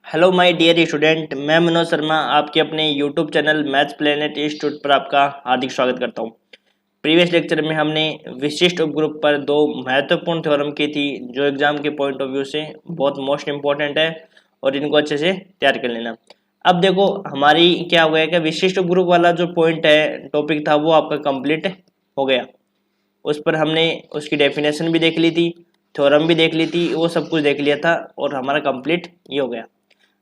Hello my dear student, मैं मनोज शर्मा आपके अपने YouTube channel maths planet institute पर आपका हार्दिक स्वागत करता हूं। प्रीवियस लेक्चर में हमने विशिष्ट उपग्रुप पर दो महत्वपूर्ण थ्योरम की थी जो एग्जाम के पॉइंट ऑफ व्यू से बहुत मोस्ट इंपॉर्टेंट है और इनको अच्छे से तैयार कर लेना। अब देखो हमारी क्या हो गया कि विशिष्ट उपग्रुप वाला जो पॉइंट है टॉपिक था वो आपका कंप्लीट हो गया। उस पर हमने उसकी डेफिनेशन भी देख ली थी, थ्योरम भी देख ली थी, वो सब कुछ देख लिया था और हमारा कंप्लीट ये हो गया।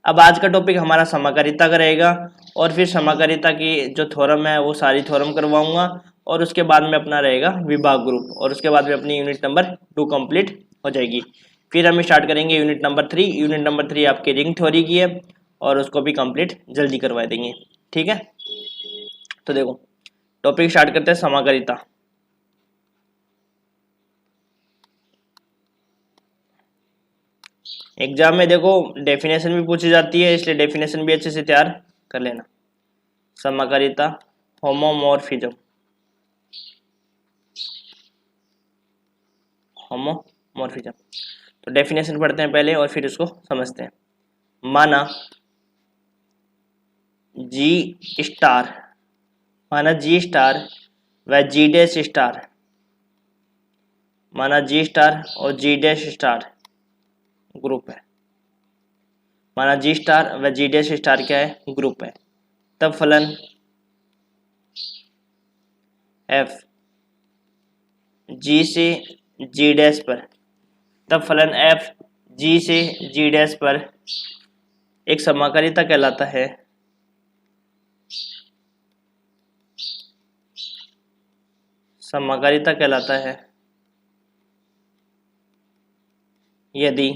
अब आज का टॉपिक हमारा समाकारिता का रहेगा और फिर समाकारिता की जो थ्योरम है वो सारी थ्योरम करवाऊंगा और उसके बाद में अपना रहेगा विभाग ग्रुप और उसके बाद में अपनी यूनिट नंबर 2 कंप्लीट हो जाएगी। फिर हम स्टार्ट करेंगे यूनिट नंबर 3। यूनिट नंबर 3 आपकी रिंग थ्योरी की है और उसको भी कंप्लीट जल्दी करवा देंगे, ठीक है। तो देखो टॉपिक स्टार्ट करते हैं समाकारिता। एग्जाम में देखो डेफिनेशन भी पूछी जाती है, इसलिए डेफिनेशन भी अच्छे से तैयार कर लेना। समाकारिता होमोमॉर्फिज्म, होमोमॉर्फिज्म। तो डेफिनेशन पढ़ते हैं पहले और फिर उसको समझते हैं। माना जी स्टार, माना जी स्टार व जी डैश स्टार, माना जी स्टार और जी डैश स्टार ग्रुप है। माना जी स्टार व जी डैश स्टार क्या है? ग्रुप है। तब फलन एफ जी से जी डैश पर, तब फलन एफ जी से जी डैश पर एक समाकारिता कहलाता है। समाकारिता कहलाता है यदि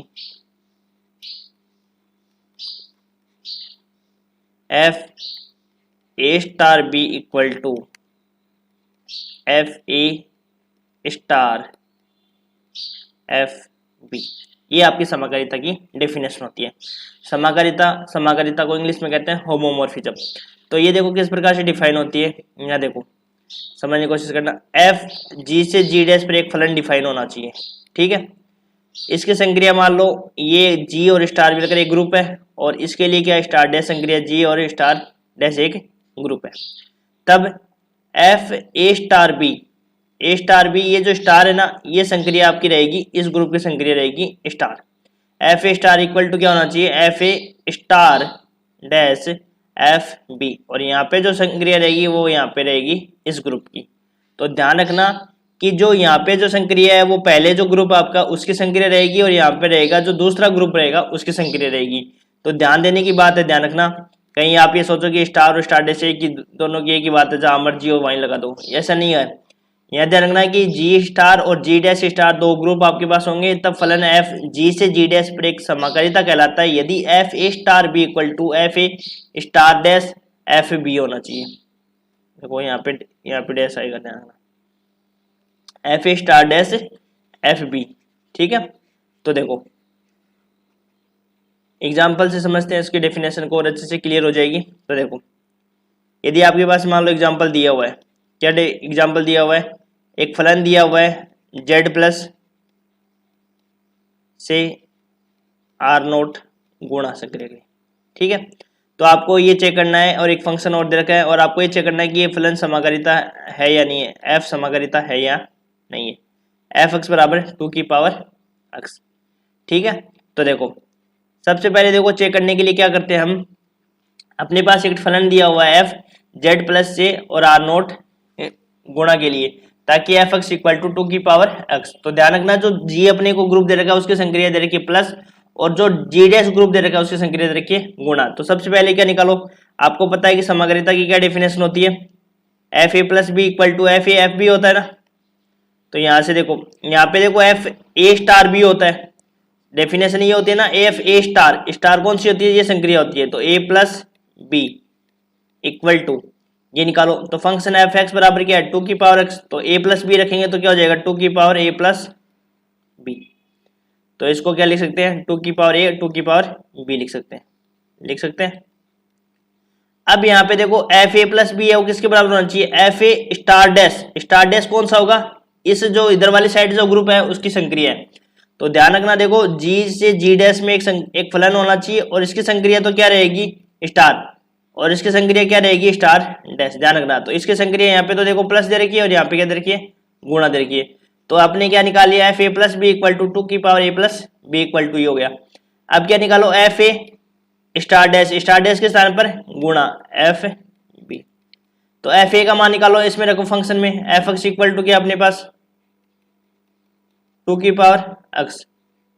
F A star B equal to F A star F B. ये आपकी समाकारिता की डेफिनेशन होती है। समाकारिता को इंग्लिश में कहते हैं होमोमॉर्फिज्म। तो ये देखो किस प्रकार से डिफाइन होती है, यहाँ देखो समझने की कोशिश करना। एफ जी से जी डैश पर एक फलन डिफाइन होना चाहिए, ठीक है। इसकी संक्रिया मान लो ये जी और स्टार मिलकर एक ग्रुप है और इसके लिए क्या स्टार डैश संक्रिया जी और स्टार डैश एक ग्रुप है। तब एफ ए स्टार बी ये जो स्टार है ना, ये संक्रिया आपकी रहेगी, इस ग्रुप की संक्रिया रहेगी star. F A star equal to क्या होना चाहिए? F A star dash F B, और यहाँ पे जो संक्रिया रहेगी वो यहाँ पे रहेगी इस ग्रुप की। तो ध्यान रखना कि जो यहाँ पे जो संक्रिया है वो पहले जो ग्रुप आपका उसकी संक्रिया रहेगी और यहाँ पे रहेगा जो दूसरा ग्रुप रहेगा उसकी संक्रिया रहेगी। तो ध्यान देने की बात है, ध्यान रखना। कहीं आप ये सोचो कि स्टार और स्टार डैश एक ही, दोनों की एक ही बात है, जहां मर्जी हो वहीं लगा दो, ऐसा नहीं है। यहाँ ध्यान रखना कि जी स्टार और जी डैश स्टार दो ग्रुप आपके पास होंगे, तब फलन एफ जी से जी डैश पर एक समाकारिता कहलाता है यदि F A star B equal to F A star dash F B होना चाहिए। देखो यहाँ पे डैश आएगा, ध्यान रखना, F A star dash F B, ठीक है। तो देखो एग्जाम्पल से समझते हैं इसकी डेफिनेशन को और अच्छे से क्लियर हो जाएगी। तो देखो यदि आपके पास मान लो एग्जाम्पल दिया हुआ है, क्या एग्जाम्पल दिया हुआ है? एक फलन दिया हुआ है जेड प्लस से आर नोट गुणा संक्रिया, ठीक है। तो आपको ये चेक करना है और एक फंक्शन और दे रखा है और आपको ये चेक करना है कि ये फलन समाकारिता है या नहीं है, एफ समाकारिता है या नहीं है। एफ एक्स बराबर 2 की पावर एक्स, ठीक है। तो देखो सबसे पहले देखो चेक करने के लिए क्या करते हैं हम, अपने पास एक फलन दिया हुआ है एफ जेड प्लस से और आर नोट गुणा के लिए, ताकि एफ एक्स इक्वल टू 2 की पावर एक्स। तो ध्यान रखना जो जी अपने को ग्रुप दे रखा है उसकी संक्रिया दे रखी है प्लस, और जो जी डैश ग्रुप दे रखा है उसकी संक्रिया दे रखी है गुणा। तो सबसे पहले क्या निकालो, आपको पता है कि समाकारिता की क्या डेफिनेशन होती है? F A plus B equal to F A F B होता है ना। तो यहां से देखो, यहाँ पे देखो एफ ए स्टार बी होता है, डेफिनेशन ये होती है ना, एफ ए स्टार, स्टार कौन सी होती है? ये संक्रिया होती है। तो ए प्लस बी इक्वल टू ये निकालो, तो फंक्शन एफ एक्स बराबर क्या है? 2 की पावर एक्स। तो ए प्लस बी रखेंगे तो क्या हो जाएगा? 2 की पावर ए प्लस बी। तो इसको क्या लिख सकते हैं? 2 की पावर ए 2 की पावर बी लिख सकते हैं। अब यहाँ पे देखो एफ ए प्लस बी है वो किसके बराबर होना चाहिए? F A star dash, star dash कौन सा होगा? इस जो इधर वाली साइड जो ग्रुप है उसकी संक्रिया है। तो ध्यान रखना, देखो जी से जी डैश में एक फलन होना चाहिए और इसकी संक्रिया तो क्या रहेगी, स्टार, और इसकी संक्रिया क्या रहेगी, स्टार डैश। ध्यान रखना, तो इसकी संक्रिया यहाँ पे तो देखो प्लस दे रखी है और यहाँ पे क्या दे रखी है, गुणा दे रखी है। तो आपने क्या निकाल लिया, F A plus B equal to 2 की power a plus B equal to हो गया। अब क्या निकालो, एफ ए स्टार डैश के स्थान पर गुणा एफ बी। तो एफ ए का मान निकालो, इसमें रखो फंक्शन में, एफ एक्स इक्वल टू क्या अपने पास 2 की पावर x।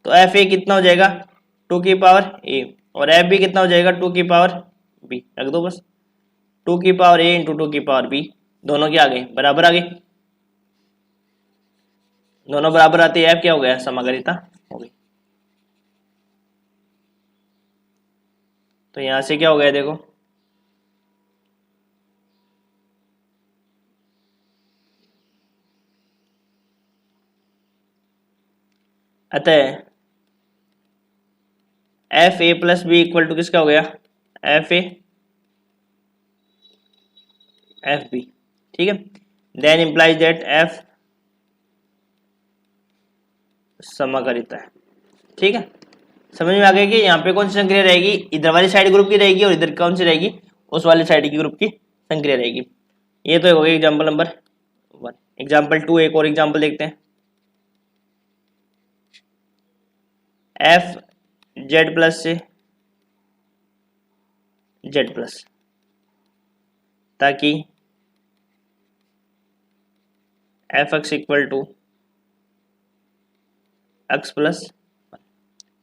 तो एफ ए कितना हो जाएगा 2 की पावर a, और एफ बी कितना हो जाएगा 2 की पावर b। रख दो बस, 2 की पावर a इंटू 2 की पावर b, दोनों क्या आ गए, बराबर आ गए। दोनों बराबर आते हैं, एफ क्या हो गया, समाग्रिता हो गई। तो यहां से क्या हो गया देखो, अतः F A plus B equal to किसका हो गया, एफ ए एफ बी। ठीक है, देन इंप्लाइज दैट एफ समाग्रिता है। ठीक है, समझ में आ गया कि यहाँ पे कौन सी संक्रिया रहेगी, इधर वाली साइड ग्रुप की रहेगी और इधर कौन सी रहेगी, उस वाली साइड की ग्रुप की संक्रिया रहेगी। ये तो हो गया एग्जाम्पल नंबर 1। एग्जाम्पल 2 एक और एग्जाम्पल देखते हैं। एफ जेड प्लस से जेड प्लस, ताकि F x equal to X plus.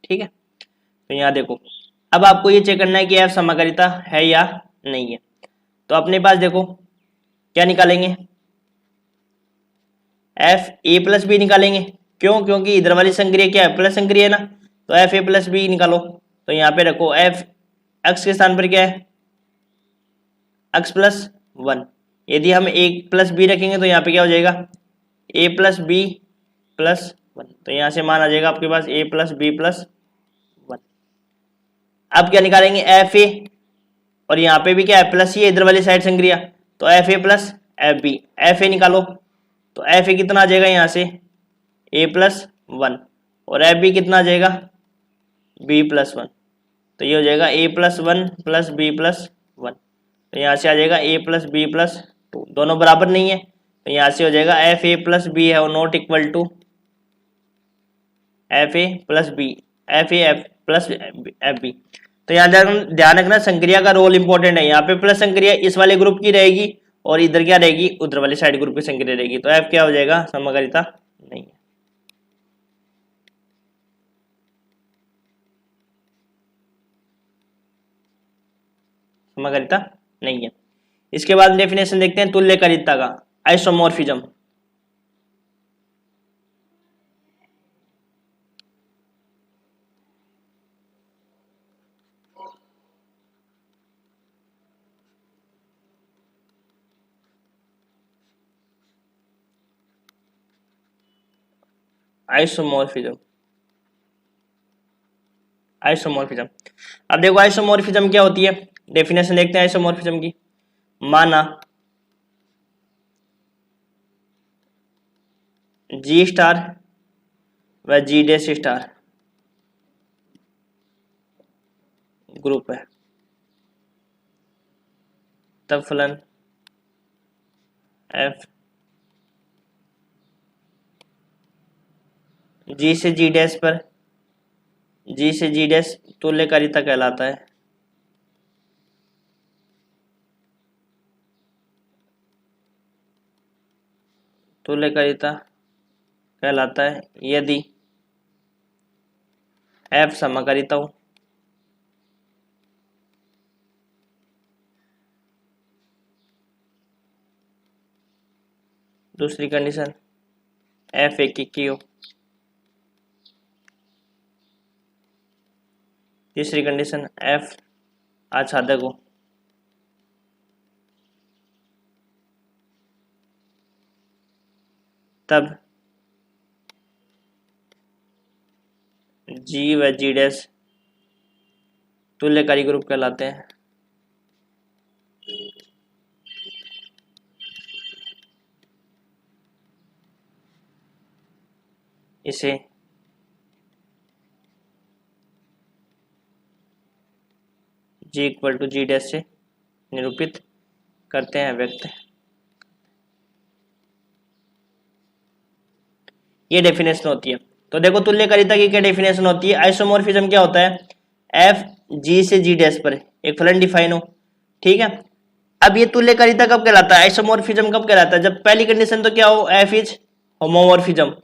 ठीक है, तो यहाँ देखो, अब आपको ये चेक करना है कि एफ समाग्रिता है या नहीं है। तो अपने पास देखो क्या निकालेंगे, एफ ए प्लस बी निकालेंगे। क्यों, क्योंकि इधर वाली संक्रिया क्या है, प्लस संक्रिया है ना, तो एफ ए प्लस बी निकालो। तो यहाँ पे रखो एफ एक्स के स्थान पर क्या है, एक्स प्लस 1। यदि हम एक प्लस बी रखेंगे तो यहाँ पे क्या हो जाएगा, ए प्लस बी प्लस 1। तो यहाँ से मान आ जाएगा आपके पास ए प्लस बी प्लस 1। अब क्या निकालेंगे, एफ ए, और यहाँ पे भी क्या है, प्लस ही है इधर वाली साइड संक्रिया, तो F A plus F B. F A निकालो, तो एफ ए कितना आ जाएगा यहाँ से, ए प्लस 1, और एफ बी कितना आ जाएगा, बी प्लस 1। तो ये हो जाएगा ए प्लस 1 प्लस बी प्लस 1। तो यहाँ से आ जाएगा ए प्लस बी प्लस 2, दोनों बराबर नहीं है, तो यहाँ से हो जाएगा एफ ए प्लस बी है और not equal to F A plus B, F A F plus F B. तो यहाँ ध्यान रखना, संक्रिया का रोल इंपॉर्टेंट है। यहाँ पे प्लस संक्रिया इस वाले ग्रुप की रहेगी और इधर क्या रहेगी, उधर वाली साइड ग्रुप की संक्रिया रहेगी। तो एफ क्या हो जाएगा, समकालिता नहीं है। समकालिता नहीं है। इसके बाद डेफिनेशन देखते हैं तुल्यकालिता का, आइसोमॉर्फिज्म। Isomorphism, isomorphism. अब देखो आइसोमॉर्फिज्म क्या होती है, डेफिनेशन देखते हैं आइसोमॉर्फिज्म की। माना जी स्टार व जी डैश स्टार ग्रुप है, तब फलन एफ जी से जी डैश पर, जी से जी डैश तुल्यकालिता कहलाता है। तुल्यकालिता कहलाता है यदि एफ समकालिता हो, दूसरी कंडीशन एफ एक की हो, तीसरी कंडीशन एफ आच्छादक हो। तब जी व जी डैश तुल्यकारी ग्रुप कहलाते हैं। इसे जी इक्वल टू जी डैश से निरूपित करते हैं व्यक्त। ये डेफिनेशन होती है। तो देखो तुल्यकारिता की क्या डेफिनेशन होती है। आइसोमॉर्फिज्म क्या होता है, एफ जी से जी डैश पर एक फलन डिफाइन हो, ठीक है। अब ये तुल्यकारिता कब कहलाता है, आइसोमॉर्फिज्म कब कहलाता है, जब पहली कंडीशन तो क्या हो, एफ इज होमोमॉर्फिज्म।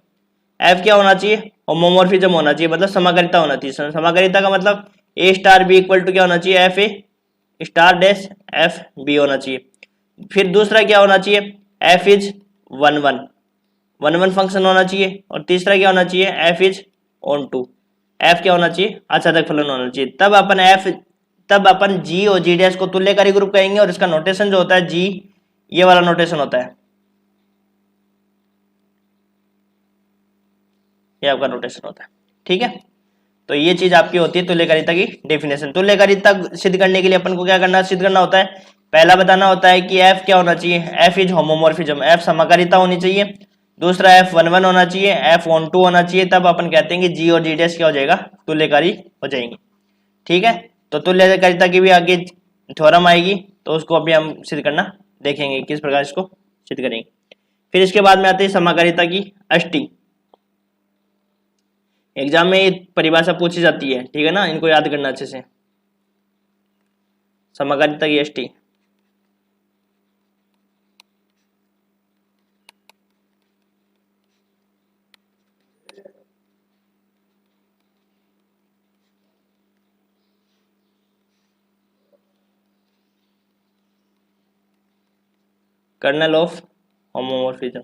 एफ क्या होना चाहिए, होमोमॉर्फिज्म होना चाहिए, मतलब समाकारिता होना चाहिए। समाकारिता का मतलब A star B equal to क्या होना चाहिए, F A star dash F B होना चाहिए। फिर दूसरा क्या होना चाहिए, F is one one one one function होना चाहिए। और तीसरा क्या होना चाहिए, F is onto, F क्या होना चाहिए, आच्छादक फलन होना चाहिए। तब अपन जी और जी डैश को तुल्यकारी ग्रुप कहेंगे। और इसका नोटेशन जो होता है जी, ये वाला नोटेशन होता है, ये आपका नोटेशन होता है, ठीक है। तो ये चीज आपकी होती है तुल्यकारिता की डेफिनेशन। तुल्यकारिता सिद्ध करने के लिए अपन को क्या करना, सिद्ध करना होता है, पहला बताना होता है कि एफ क्या होना चाहिए, एफ इज होमोमॉर्फिज्म, एफ समाकारिता होनी चाहिए। दूसरा एफ वन वन होना चाहिए, एफ ऑन टू होना चाहिए। तब अपन कहते हैं कि जी और जी डैश क्या हो जाएगा, तुल्यकारी हो जाएंगे, ठीक है। तो तुल्यकारिता की भी आगे थ्योरम आएगी, तो उसको अभी हम सिद्ध करना देखेंगे किस प्रकार इसको सिद्ध करेंगे। फिर इसके बाद में आते हैं समाकारिता की अष्टी। एग्जाम में ये परिभाषा पूछी जाती है, ठीक है ना, इनको याद करना अच्छे से। समाकारिता की अष्टी, kernel of homomorphism.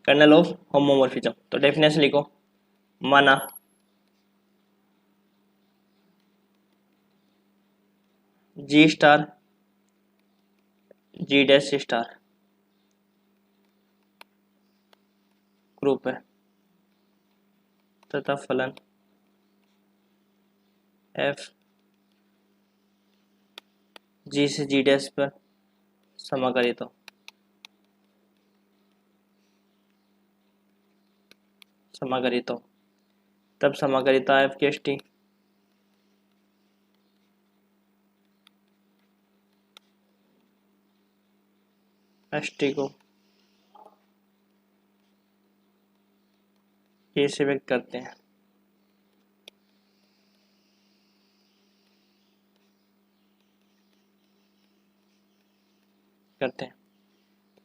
Kernel of homomorphism, तो डेफिनेशन लिखो, माना G star G dash star group है तथा फलन एफ जी से जी डैश पर समाकारित हो, समाकारित हो। तब समाकारिता एफ की अष्टी अष्टी को ये से व्यक्त करते हैं,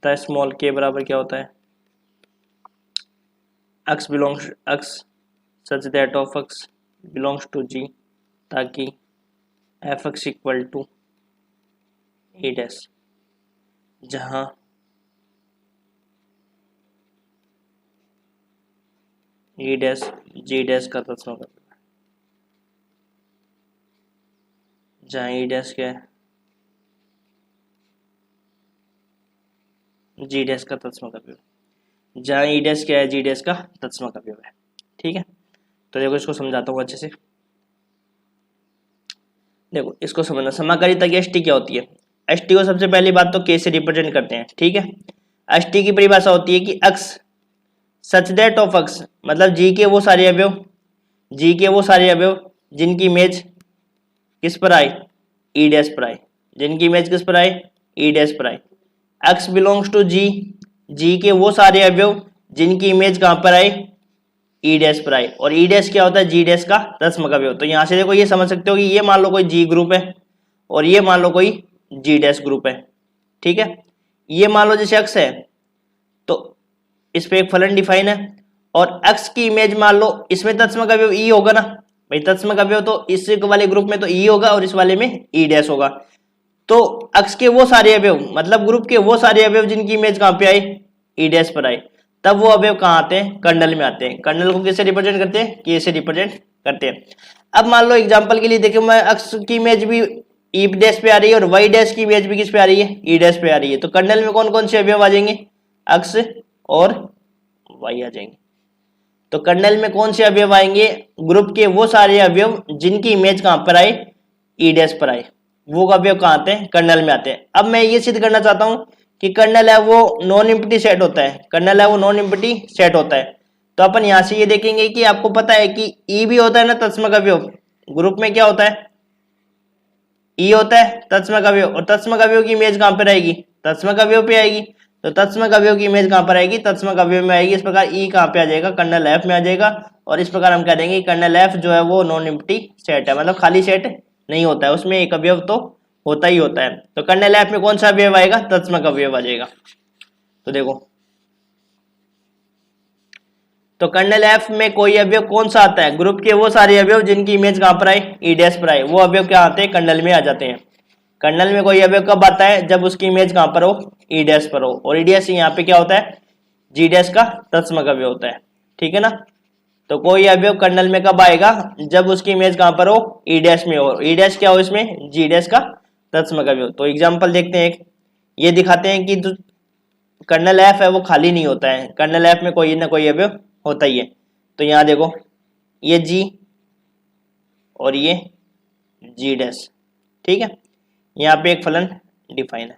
तो स्मॉल के बराबर क्या होता है, x belongs x such that of x belongs to g, ताकि F x equal to A dash, जहां ई डैश जी डैश का तत्सम है, जहां ई डैश क्या है, जी डैश का तत्सम का विभव, जहां ई डैश क्या है, जी डैश का तत्सम का विभव है, ठीक है। तो देखो इसको समझाता हूँ अच्छे से। देखो इसको समझना, समाकारिता की अष्टी क्या होती है। अष्टी को सबसे पहली बात तो के से रिप्रेजेंट करते हैं, ठीक है। अष्टी की परिभाषा होती है कि x such that of x, मतलब जी के वो सारे अवयव, जी के वो सारे अवयव जिनकी इमेज किस पर आए, ई डैश पर आए, जिनकी इमेज किस पर आए, ई डैश पर आए। x belongs to G, G के वो सारे अवयव जिनकी इमेज कहां पर आए, ई डैश पर आए। और ई डैश क्या होता है, जी डैश का तत्सम का अवयव। तो यहां से देखो ये समझ सकते हो कि ये मान लो कोई जी ग्रुप है और ये मान लो कोई जी डैश ग्रुप है, ठीक है। ये मान लो जैसे x है तो इस पे एक फलन डिफाइन है, और x की इमेज मान लो इसमें तत्सम का अवयव ई होगा ना भाई, तत्सम का अवयव तो इस वाले ग्रुप में तो ई होगा और इस वाले में ई डैश होगा। तो x के वो सारे अवयव, मतलब ग्रुप के वो सारे अवयव जिनकी इमेज कहां पे आए, ई डैश पर आए, तब वो अवयव कहां आते हैं, कर्नल में आते हैं। कर्नल को किससे रिप्रेजेंट करते हैं, के से रिप्रेजेंट करते हैं। अब मान लो एग्जांपल के लिए देखो, मैं x की इमेज भी ई डैश पे आ रही है और y डैश की इमेज भी किस पे आ रही है, ई डैश पे आ रही है। तो कर्नल में कौन कौन से अवयव आ जाएंगे, x और y आ जाएंगे। तो कर्नल में कौन से अवयव आएंगे, ग्रुप के वो सारे अवयव जिनकी इमेज कहां पर आए, ई डैश पर आए, वो अवयव कहां आते हैं, कर्नल में आते हैं। अब मैं ये सिद्ध करना चाहता हूं कि कर्नल है वो नॉन एम्प्टी सेट होता है, कर्नल है वो नॉन एम्प्टी सेट होता है। तो अपन यहां से ये देखेंगे कि आपको पता है कि ई भी होता है ना तत्समक अवयव, ग्रुप में क्या होता है, ई होता है तत्समक अवयव, और तत्समक अवयव की इमेज कहां पर आएगी, तत्समक अवयव पे आएगी। तो तत्समक अवयव की इमेज कहां पर आएगी, तत्समक अवयव में आएगी। इस प्रकार ई कहां पे आ जाएगा, कर्नल एफ में आ जाएगा। और इस प्रकार हम कह देंगे कर्नल एफ जो है वो नॉन एम्प्टी सेट है, मतलब खाली सेट नहीं होता है, उसमें एक अवयव तो होता ही होता है। तो कर्नल एफ में कौन सा अवयव आएगा, तत्समक अवयव आ जाएगा। तो देखो, तो कर्नल एफ में कोई अवयव कौन सा आता है, ग्रुप के वो सारे अवयव जिनकी इमेज कहां पर आए, ई डैश पर आए, वो अवयव क्या आते हैं, कर्नल में आ जाते हैं। कर्नल में कोई अवयव कब आता है, जब उसकी इमेज कहां पर हो, ई डैश पर हो। और ई डैश यहाँ पे क्या होता है, जी डैश का तत्समक अवयव होता है, ठीक है ना। तो कोई अवयव कर्नल में कब आएगा, जब उसकी इमेज कहां पर हो, ई डैश में हो। ई डैश क्या हो इसमें, जी डैश का तत्समक अवयव। तो एग्जांपल देखते हैं एक, ये दिखाते हैं कि जो कर्नल एफ है वो खाली नहीं होता है, कर्नल एफ में कोई ना कोई अवयव होता ही है। तो यहां देखो, ये जी और ये जी डैश, ठीक है, यहाँ पे एक फलन डिफाइन है।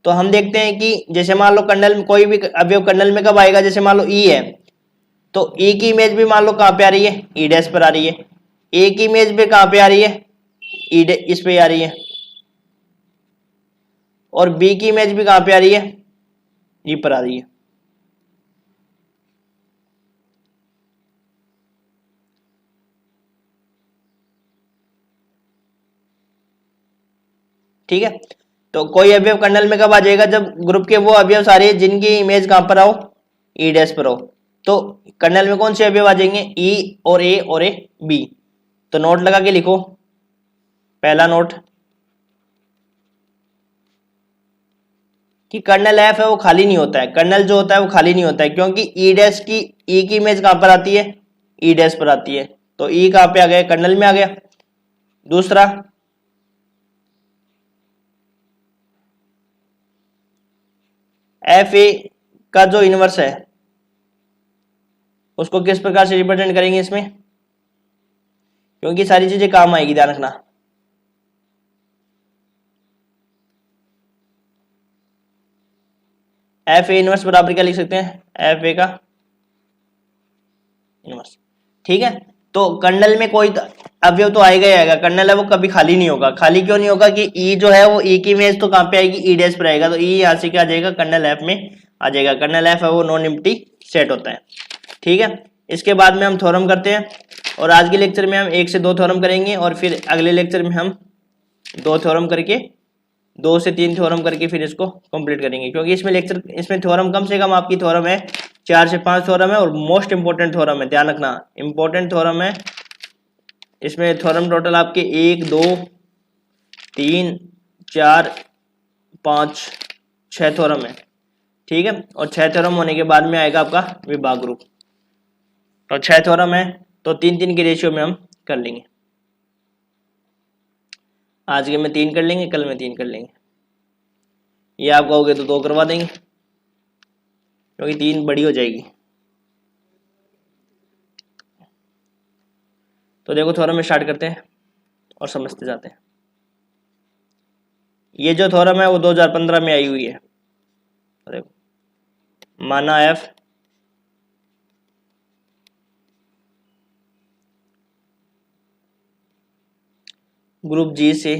तो हम देखते हैं कि जैसे मान लो कर्नल में कोई भी अवयव कर्नल में कब आएगा, जैसे मान लो ई है, तो ई की इमेज भी मान लो कहां पे आ रही है, ई डैश पर आ रही है। ए की इमेज भी कहां पे आ रही है, ई इस पे आ रही है। और बी की इमेज भी कहां पे आ रही है, ई पर आ रही है। ठीक है, तो कोई अवयव कर्नल में कब आ जाएगा, जब ग्रुप के वो अवयव सारे जिनकी इमेज कहां पर आओ, ई डैश पर हो। तो कर्नल में कौन से अवयव आ जाएंगे, ई और ए बी। तो नोट लगा के लिखो, पहला नोट कि कर्नल एफ है वो खाली नहीं होता है, कर्नल जो होता है वो खाली नहीं होता है, क्योंकि ई डैश की ई की इमेज कहां पर आती है, ई डैश पर आती है। तो ई कहां पे आ गया, कर्नल में आ गया। दूसरा, एफ ए का जो इनवर्स है उसको किस प्रकार से रिप्रेजेंट करेंगे इसमें, क्योंकि सारी चीजें काम आएगी, ध्यान रखना। एफ ए इनवर्स बराबर क्या लिख सकते हैं, एफ ए का इनवर्स, ठीक है। तो कर्नल में कोई अवयव तो आएगा ही आएगा, कर्नल है वो कभी खाली नहीं होगा। खाली क्यों नहीं होगा, कि ई जो है वो ई की इमेज तो कहां पे आएगी, ई डैश पर आएगा। तो ई यहां से क्या आ जाएगा, कर्नल एफ में आ जाएगा। कर्नल एफ है वो नॉन एम्प्टी सेट होता है, ठीक है। इसके बाद में हम थ्योरम करते हैं, और आज के लेक्चर में हम 1 से 2 थ्योरम करेंगे, और फिर अगले लेक्चर में हम 2 थ्योरम करके 2 से 3 थ्योरम करके फिर इसको कंप्लीट करेंगे, क्योंकि इसमें थ्योरम कम से कम आपकी थ्योरम है 4 से 5 थ्योरम है, और मोस्ट इंपोर्टेंट थ्योरम है, ध्यान रखना, इंपोर्टेंट थ्योरम है। इसमें थ्योरम टोटल आपके 1 2 3 4 5 6 थ्योरम है, ठीक है। और 6 थ्योरम होने के बाद में आएगा आपका विभाग ग्रुप। तो 6 थ्योरम है, तो 3 3 के रेशियो में हम कर लेंगे। आज के में 3 कर लेंगे, कल में 3 कर लेंगे। ये आप कहोगे तो 2 करवा देंगे, क्योंकि 3 बड़ी हो जाएगी। तो देखो थ्योरम में स्टार्ट करते हैं और समझते जाते हैं। ये जो थ्योरम है वो 2015 में आई हुई है। तो देखो, माना एफ ग्रुप जी से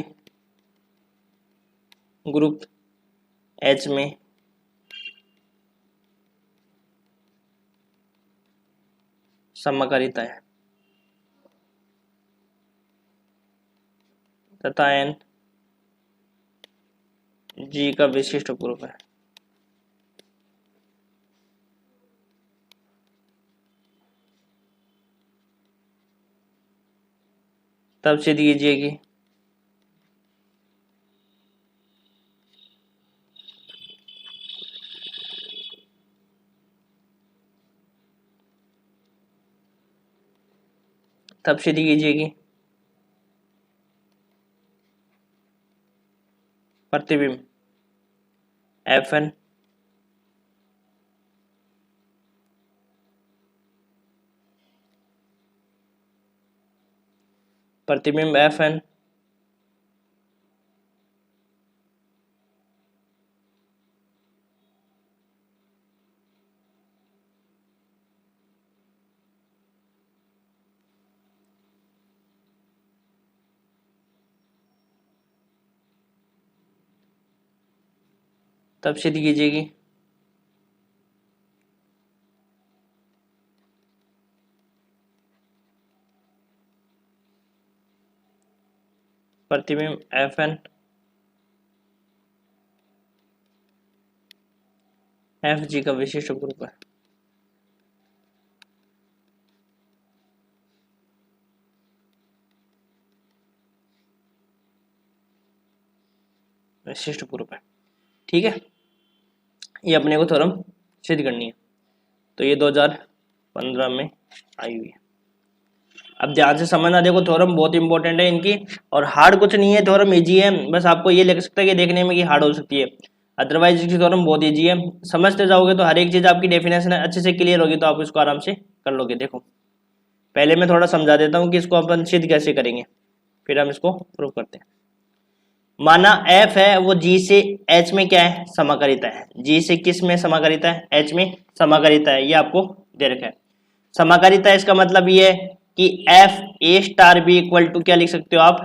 ग्रुप एच में समकालिता है, तथा एन जी का विशिष्ट ग्रुप है। तब सिद्ध कीजिए कि तब सिद्ध कीजिए कि प्रतिबिंब एफ एन प्रतिबिंब एफ एन तब सिद्ध कीजिएगी। प्रतिबिंब Fn Fg का विशिष्ट ग्रुप है। विशिष्ट ग्रुप है, ठीक है। ये अपने को थ्योरम सिद्ध करनी है। तो ये 2015 में आई हुई है। अब ध्यान से समझना, देखो थ्योरम बहुत इंपॉर्टेंट है इनकी, और हार्ड कुछ नहीं है, थ्योरम इजी है, बस आपको ये लग सकता है कि देखने में कि हार्ड हो सकती है, अदरवाइज इसकी थ्योरम बहुत इजी है। समझते जाओगे तो हर एक चीज आपकी डेफिनेशन अच्छे से क्लियर होगी, तो आप इसको आराम से कर लोगे। देखो पहले मैं थोड़ा समझा देता हूँ कि इसको अपन सिद्ध कैसे करेंगे, फिर हम इसको प्रूव करते हैं। माना f है वो g से h में क्या है, समाकारिता है। g से किस में समाकारिता है, h में समाकारिता है, ये आपको दे रखा है। समाकारिता इसका मतलब ये है कि F A star B equal to क्या लिख सकते हो आप,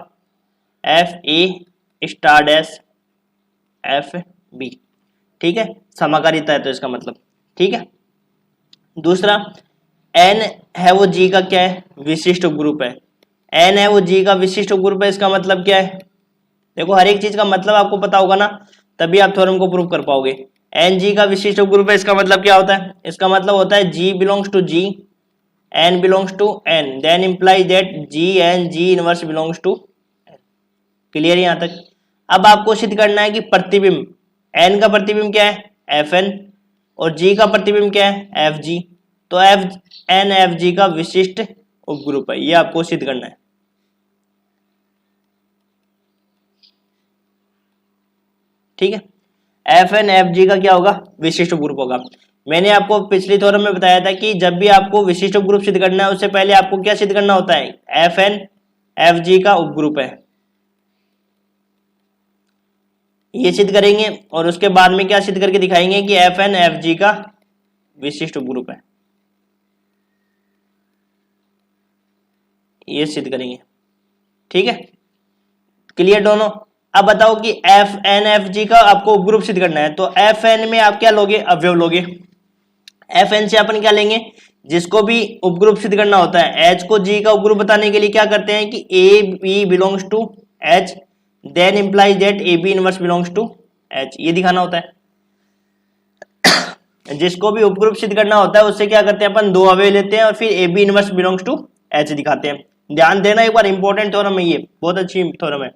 F A star dash F B, ठीक है। समाकारिता है तो इसका मतलब, ठीक है। दूसरा एन है वो जी का क्या है, विशिष्ट ग्रुप है। एन है वो जी का विशिष्ट ग्रुप है, इसका मतलब क्या है, देखो हर एक चीज का मतलब आपको पता होगा ना, तभी आप थ्योरम को प्रूव कर पाओगे। एन जी का विशिष्ट ग्रुप है, इसका मतलब क्या होता है, इसका मतलब होता है G belongs to G, N belongs to N, then implies that G N G inverse belongs to N. Clear यहां तक। अब आपको सिद्ध करना है कि प्रतिबिंब, एन का प्रतिबिंब क्या है, एफ एन, और जी का प्रतिबिंब क्या है, एफ जी। तो एफ एन एफ जी का विशिष्ट उपग्रुप है, ये आपको सिद्ध करना है, ठीक है। एफ एन एफ जी का क्या होगा, विशिष्ट ग्रुप होगा। मैंने आपको पिछली थ्योरम में बताया था कि जब भी आपको विशिष्ट ग्रुप सिद्ध करना है उससे पहले आपको क्या सिद्ध करना होता है, एफ एन एफ जी का उपग्रुप है, ये सिद्ध करेंगे। और उसके बाद में क्या सिद्ध करके दिखाएंगे कि एफ एन एफ जी का विशिष्ट उपग्रुप है, ये सिद्ध करेंगे, ठीक है। क्लियर दोनों। अब बताओ कि एफ एन एफ जी का आपको उपग्रुप सिद्ध करना है, तो एफ एन में आप क्या लोगे, अवयव लोगे। एफ एन से अपन क्या लेंगे, जिसको भी उपग्रुप सिद्ध करना होता है, एच को जी का उपग्रुप बताने के लिए क्या करते हैं कि A B belongs to H, then implies that A B inverse belongs to H, ये दिखाना होता है। जिसको भी उपग्रुप सिद्ध करना होता है उससे क्या करते हैं अपन, दो अवयव लेते हैं और फिर A B inverse belongs to H दिखाते हैं। ध्यान देना एक बार, इंपॉर्टेंट थ्योरम है ये, बहुत अच्छी थ्योरम है।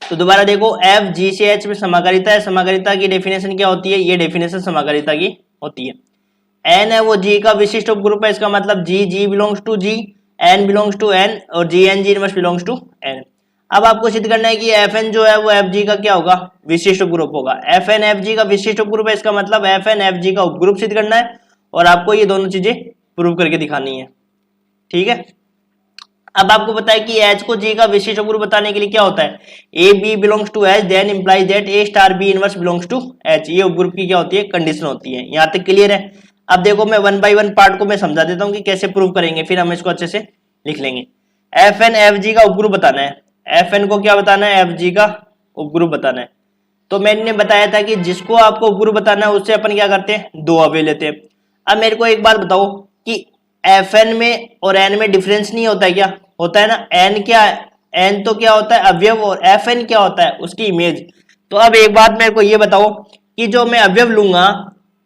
तो दोबारा देखो, एफ जी से एच में समाकारिता है, समाकारिता की डेफिनेशन क्या होती है, ये डेफिनेशन समाकारिता की होती है। एन है वो जी का विशिष्ट उपग्रुप है, इसका मतलब G G belongs to G, N belongs to N, और G N G inverse belongs to N. अब आपको सिद्ध करना है कि एफ एन जो है वो एफ जी का क्या होगा, विशिष्ट उपग्रुप होगा। एफ एन एफ जी का विशिष्ट उपग्रुप है, इसका मतलब एफ एन एफ जी का उपग्रुप सिद्ध करना है, और आपको ये दोनों चीजें प्रूव करके दिखानी है, ठीक है। अब आपको पता है कि एच को जी का विशिष्ट उपग्रुप बताने के लिए क्या होता है, A B belongs to H, then implies that A star B inverse belongs to H, ये उपग्रुप की क्या होती है, कंडीशन होती है। यहां तक क्लियर है। अब देखो मैं वन बाय वन पार्ट को मैं समझा देता हूं कि कैसे प्रूव करेंगे, फिर हम इसको अच्छे से लिख लेंगे। एफ एन एफ जी का उपग्रुप बताना है, एफ एन को क्या बताना है, एफ जी का उपग्रुप बताना है। तो मैंने बताया था कि जिसको आपको उपग्रुप बताना है उससे अपन क्या करते हैं, दो अवयव लेते हैं। अब मेरे को एक बात बताओ कि एफ एन में और एन में डिफरेंस नहीं होता है क्या, होता है ना। एन क्या है, एन तो क्या होता है अवयव, और एफ एन क्या होता है उसकी इमेज। तो अब एक बात मेरे को ये बताओ कि जो मैं अवयव लूंगा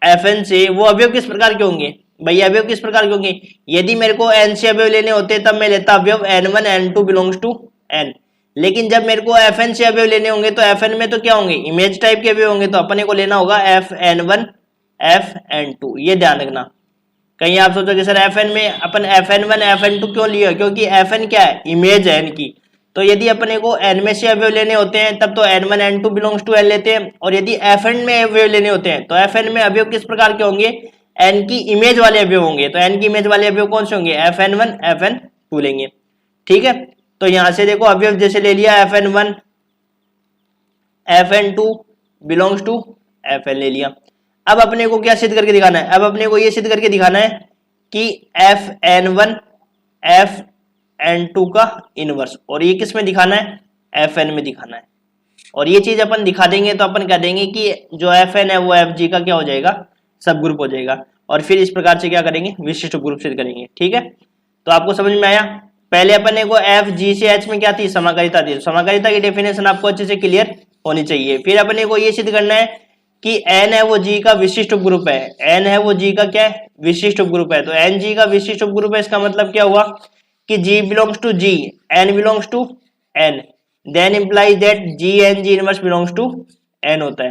एफ एन से, वो अवयव किस प्रकार के होंगे, भाई अवयव किस प्रकार के होंगे। यदि मेरे को एन से अवयव लेने होते तब मैं लेता अवयव N one N two belongs to N, लेकिन जब मेरे को एफ एन से अवयव लेने होंगे तो एफ एन में तो क्या होंगे, इमेज टाइप के अवयव होंगे, तो अपने को लेना होगा F N one F N two. ये ध्यान रखना। कहीं आप सोचोगे सर एफ एन में अपन F N one F N two क्यों लिया, क्योंकि एफ एन क्या है, इमेज है इनकी। तो यदि अपने को एन में से अवयव लेने होते हैं तब तो N one N two belongs to N लेते हैं, और यदि एफ एन में अवयव लेने होते हैं तो एफ एन में अवयव किस प्रकार के होंगे, एन की इमेज वाले अवयव होंगे। तो एन की इमेज वाले अवयव कौन से होंगे, F N one F N two लेंगे, ठीक है। तो यहां से देखो अवयव जैसे ले लिया F N one F N two belongs to F N ले लिया। अब अपने को क्या सिद्ध करके दिखाना है, अब अपने को ये सिद्ध करके दिखाना है कि F N one F N two का इनवर्स, और ये किस में दिखाना है, एफ एन में दिखाना है, और ये चीज अपन दिखा देंगे तो अपन कह देंगे कि जो एफ एन है वो एफ जी का क्या हो जाएगा, सब ग्रुप हो जाएगा। और फिर इस प्रकार से क्या करेंगे, विशिष्ट ग्रुप सिद्ध करेंगे। ठीक है, तो आपको समझ में आया। पहले अपन को एफ जी से एच में क्या थी, समाकारिता थी। समाकारिता की डेफिनेशन आपको अच्छे से क्लियर होनी चाहिए। फिर अपन को ये सिद्ध करना है कि एन है वो जी का विशिष्ट ग्रुप है। एन है वो जी का क्या है, विशिष्ट ग्रुप है। तो एन जी का विशिष्ट ग्रुप है, इसका मतलब क्या हुआ कि G belongs to G, N belongs to N, then implies that G and G inverse belongs to N होता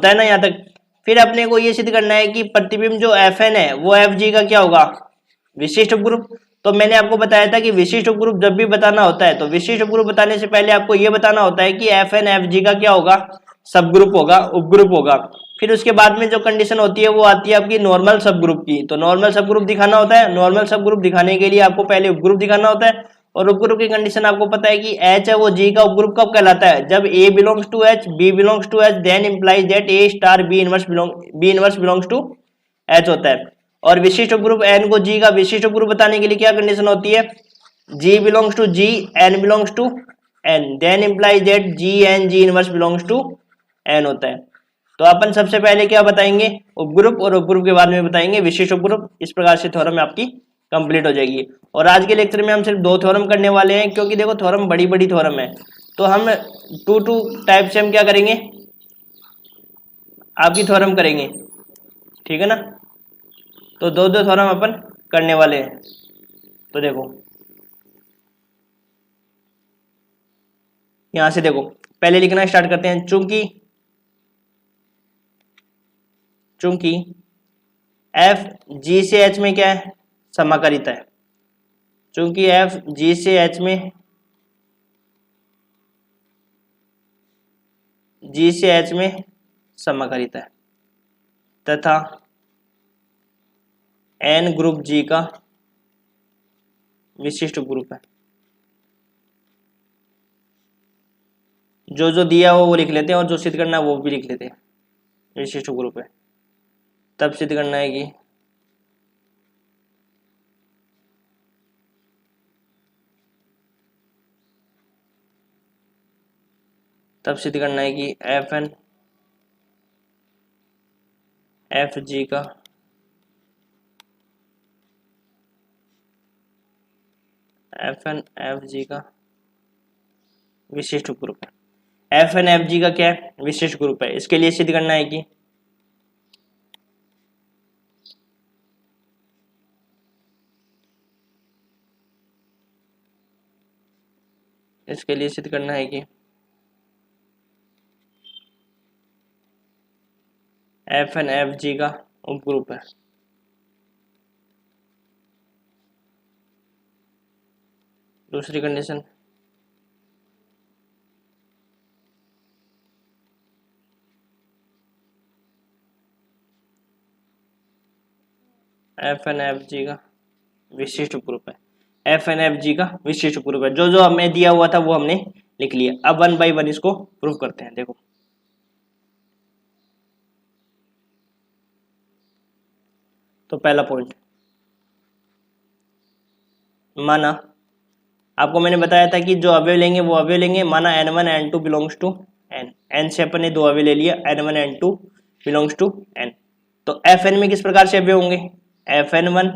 है ना यहाँ तक। फिर अपने को ये सिद्ध करना है कि प्रतिबिंब जो Fn है वो Fg का क्या होगा, विशिष्ट ग्रुप। तो मैंने आपको बताया था कि विशिष्ट ग्रुप जब भी बताना होता है तो विशिष्ट ग्रुप बताने से पहले आपको ये बताना होता है कि Fn Fg का क्या होगा, सब ग्रुप होगा, उपग्रुप होगा। फिर उसके बाद में जो कंडीशन होती है वो आती है आपकी नॉर्मल सब ग्रुप की। तो नॉर्मल सब ग्रुप दिखाना होता है। नॉर्मल सब ग्रुप दिखाने के लिए आपको पहले उपग्रुप दिखाना होता है। और उपग्रुप की कंडीशन आपको पता है कि H है वो G का उपग्रुप कब कहलाता है, जब A belongs to H, B belongs to H, then implies that A star B inverse belongs to H होता है। और विशिष्ट ग्रुप N को G का विशिष्ट ग्रुप बताने के लिए क्या कंडीशन होती है, G belongs to G, N belongs to N, then implies that G and G inverse belongs to N होता है। तो अपन सबसे पहले क्या बताएंगे, उपग्रुप, और उपग्रुप के बाद में बताएंगे विशिष्ट उपग्रुप। इस प्रकार से थ्योरम आपकी कंप्लीट हो जाएगी। और आज के लेक्चर में हम सिर्फ 2 थ्योरम करने वाले हैं, क्योंकि देखो थ्योरम बड़ी बड़ी थ्योरम है। तो हम 2 टाइप से हम क्या करेंगे, आपकी थ्योरम करेंगे। ठीक है ना, तो 2 थ्योरम अपन करने वाले हैं। तो देखो यहां से देखो, पहले लिखना स्टार्ट करते हैं। चूंकि एफ जी से एच में क्या है, समाकारिता है। चूंकि एफ जी से एच में समाकारिता है तथा एन ग्रुप जी का विशिष्ट ग्रुप है। जो जो दिया हो वो लिख लेते हैं, और जो सिद्ध करना है वो भी लिख लेते हैं। विशिष्ट ग्रुप है, तब सिद्ध करना है कि एफ एन एफ जी का विशिष्ट ग्रुप है। एफ एन एफ जी का क्या है, विशिष्ट ग्रुप है। इसके लिए सिद्ध करना है कि एफ एन एफ जी का उपग्रुप है। दूसरी condition, F N F G का विशिष्ट ग्रुप है। एफ एन एफ जी का विशिष्ट ग्रुप है। जो जो हमें दिया हुआ था वो हमने लिख लिया। अब 1 बाय 1 इसको प्रूव करते हैं। देखो तो पहला पॉइंट, माना आपको मैंने बताया था कि जो अवयव लेंगे वो अवयव लेंगे। माना n1 n2 belongs to n, n से अपन ने 2 अवयव ले लिया, n1 n2 belongs to n। तो fn में किस प्रकार से अवयव होंगे, fn1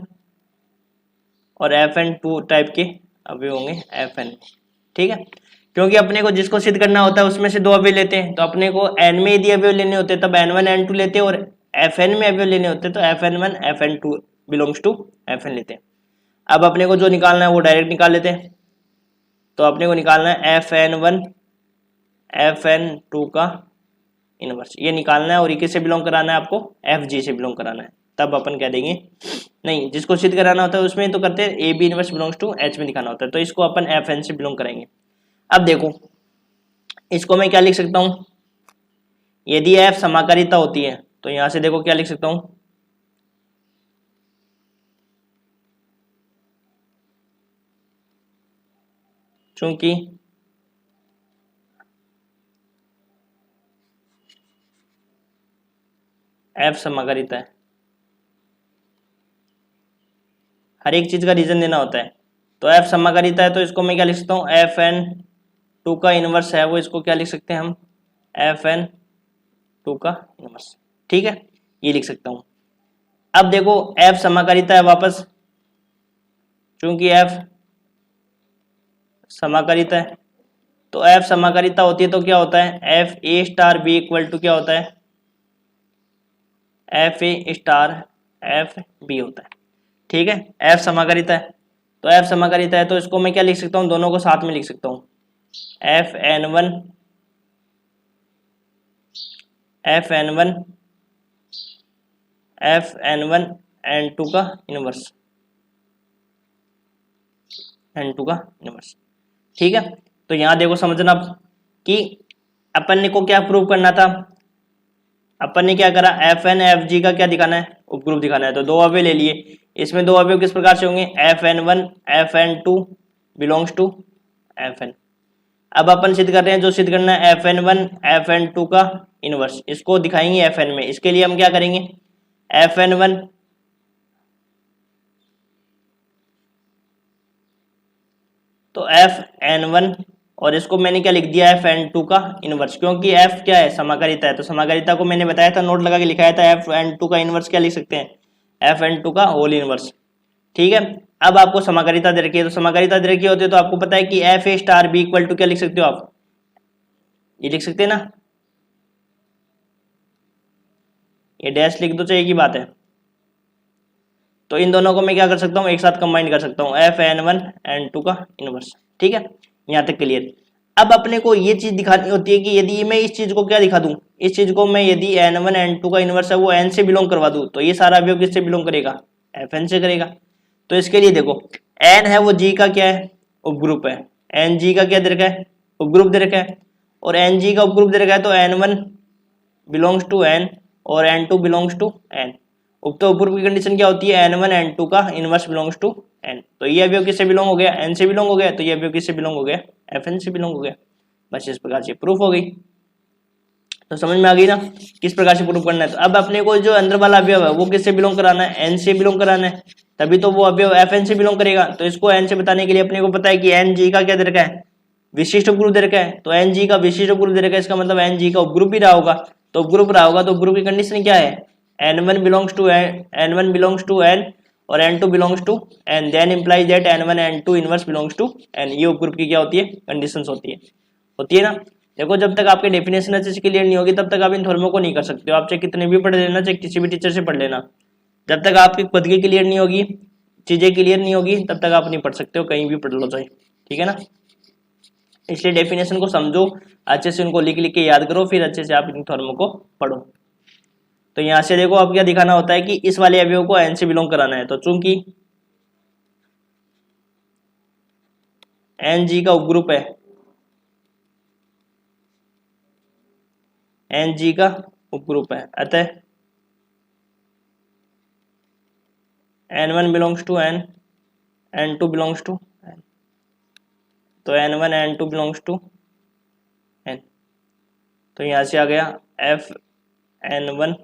और fn2 टाइप के अवयव होंगे fn। ठीक है, क्योंकि अपने को जिसको सिद्ध करना होता है उसमें से 2 अवयव लेते हैं। तो अपने को n में यदि अवयव लेने होते तब n1 n2 लेते, और fn में अवयव लेने होते तो fn1 fn2 belongs to fn लेते हैं। अब अपने को जो निकालना है वो डायरेक्ट निकाल लेते हैं। तो अपने को निकालना है fn1 fn2 का इनवर्स, ये निकालना है। और ये किससे बिलोंग कराना है, आपको fg से बिलोंग कराना है। तब अपन कह देंगे, नहीं जिसको सिद्ध कराना होता है उसमें तो करते हैं A B inverse belongs to H में दिखाना होता है। तो इसको अपन fn से बिलोंग कराएंगे। अब देखो इसको मैं क्या लिख सकता हूं, यदि f समाकारिता होती है तो यहां से देखो क्या लिख सकता हूं, चूंकि f समाकारिता है, हर एक चीज का रीजन देना होता है। तो f समाकारिता है तो इसको मैं क्या लिख सकता हूँ, fn2 का इनवर्स है वो, इसको क्या लिख सकते हैं हम, Fn2 का इनवर्स। ठीक है, ये लिख सकता हूं। अब देखो F समाकारिता है वापस, चूंकि F समाकारिता है तो F समाकारिता होती है तो क्या होता है, F A star B equal to क्या होता है, F A star F B होता है। ठीक है, F समाकारिता है तो F समाकारिता है तो इसको मैं क्या लिख सकता हूँ, दोनों को साथ में लिख सकता हूँ, Fn1 N2 का इनवर्स, N2 का इनवर्स। ठीक है, तो यहां देखो समझना कि अपन ने को क्या प्रूव करना था, अपन ने क्या करा, Fn Fg का क्या दिखाना है, उपग्रुप दिखाना है, तो दो अवयव ले लिए। इसमें दो अवयव किस प्रकार से होंगे, Fn1 Fn2 belongs to Fn। अब अपन सिद्ध कर रहे हैं, जो सिद्ध करना है Fn1 Fn2 का इनवर्स, इसको दिखाएंगे Fn में। इसके लिए हम क्या करेंगे, Fn1 तो Fn1 और इसको मैंने क्या लिख दिया, Fn2 का इनवर्स, क्योंकि F क्या है, समाकारिता है, तो समाकारिता को मैंने बताया था, नोट लगा के लिखाया था, Fn2 का इनवर्स क्या लिख सकते हैं, Fn2 का होल इनवर्स। ठीक है, अब आपको समाकारिता दे रखी है, तो समाकारिता दे रखी होती है तो आपको पता है कि F A star B equal to क्या लिख सकते हो आप, ये लिख सकते हैं ना, ये डैश लिख दो, चाहिए की बात है। तो इन दोनों को मैं क्या कर सकता हूँ, एक साथ कंबाइन कर सकता हूँ, Fn1 N2 का इनवर्स। ठीक है, यहाँ तक क्लियर। अब अपने को ये चीज दिखानी होती है कि यदि मैं इस चीज को क्या दिखा दूं, इस चीज को मैं यदि N1 N2 का इनवर्स है वो N से बिलोंग करवा दूं, तो ये सारा अवयव किससे बिलोंग करेगा, Fn से करेगा। तो इसके लिए देखो N है वो G का क्या है, उपग्रुप है, एन जी का क्या दे रखा है, उपग्रुप दे रखा है, और एन जी का उपग्रुप दे रखा है, तो N1 बिलोंग्स टू N और N2 बिलोंग्स टू N। तो उपग्रुप की कंडीशन क्या होती है, N1 N2 का इनवर्स बिलोंग्स टू N। तो ये अवयव किससे बिलोंग हो गया, N से बिलोंग हो गया, तो ये अवयव किससे बिलोंग हो गया, Fn से बिलोंग हो गया। बस इस प्रकार से प्रूफ हो गई। तो समझ में आ गई ना किस प्रकार से प्रूफ करना है। तो अब अपने को जो अंदर वाला अवयव है वो किससे बिलोंग कराना है, N से बिलोंग कराना है, तभी तो वो अवयव Fn से बिलोंग करेगा। तो इसको N से बताने के लिए अपने को पता है कि Ng का क्या दे रखा है, विशिष्ट उपग्रुप दे रखा है, तो Ng का विशिष्ट उपग्रुप दे रखा है, इसका मतलब Ng का उपग्रुप भी रहा होगा। तो उपग्रुप रहा होगा तो उपग्रुप की कंडीशन क्या है, N1 बिलोंग्स टू N और N2 belongs to N, then implies that N1 N2 inverse belongs to N। ये उपग्रुप की क्या होती है, कंडीशंस होती है ना। देखो जब तक आपके डेफिनेशन अच्छे से क्लियर नहीं होगी तब तक आप इन थ्योरमों को नहीं कर सकते हो, आप चाहे कितने भी पढ़ लेना, चाहे किसी भी टीचर से पढ़ लेना, जब तक आपकी खुद की क्लियर नहीं होगी, चीजें क्लियर नहीं होगी, तब तक आप नहीं पढ़ सकते हो, कहीं भी पढ़ लो चाहे। ठीक है ना, इसलिए डेफिनेशन को समझो अच्छे से, उनको लिख लिख के याद करो, फिर अच्छे से आप इन थ्योरमों को पढ़ो। तो यहां से देखो अब क्या दिखाना होता है कि इस वाले अवयव को N से बिलोंग कराना है, तो चूंकि Ng का उपग्रुप है, Ng का उपग्रुप है, अतः N1 belongs to N, N2 belongs to N, तो N1 N2 belongs to N। तो यहां से आ गया Fn1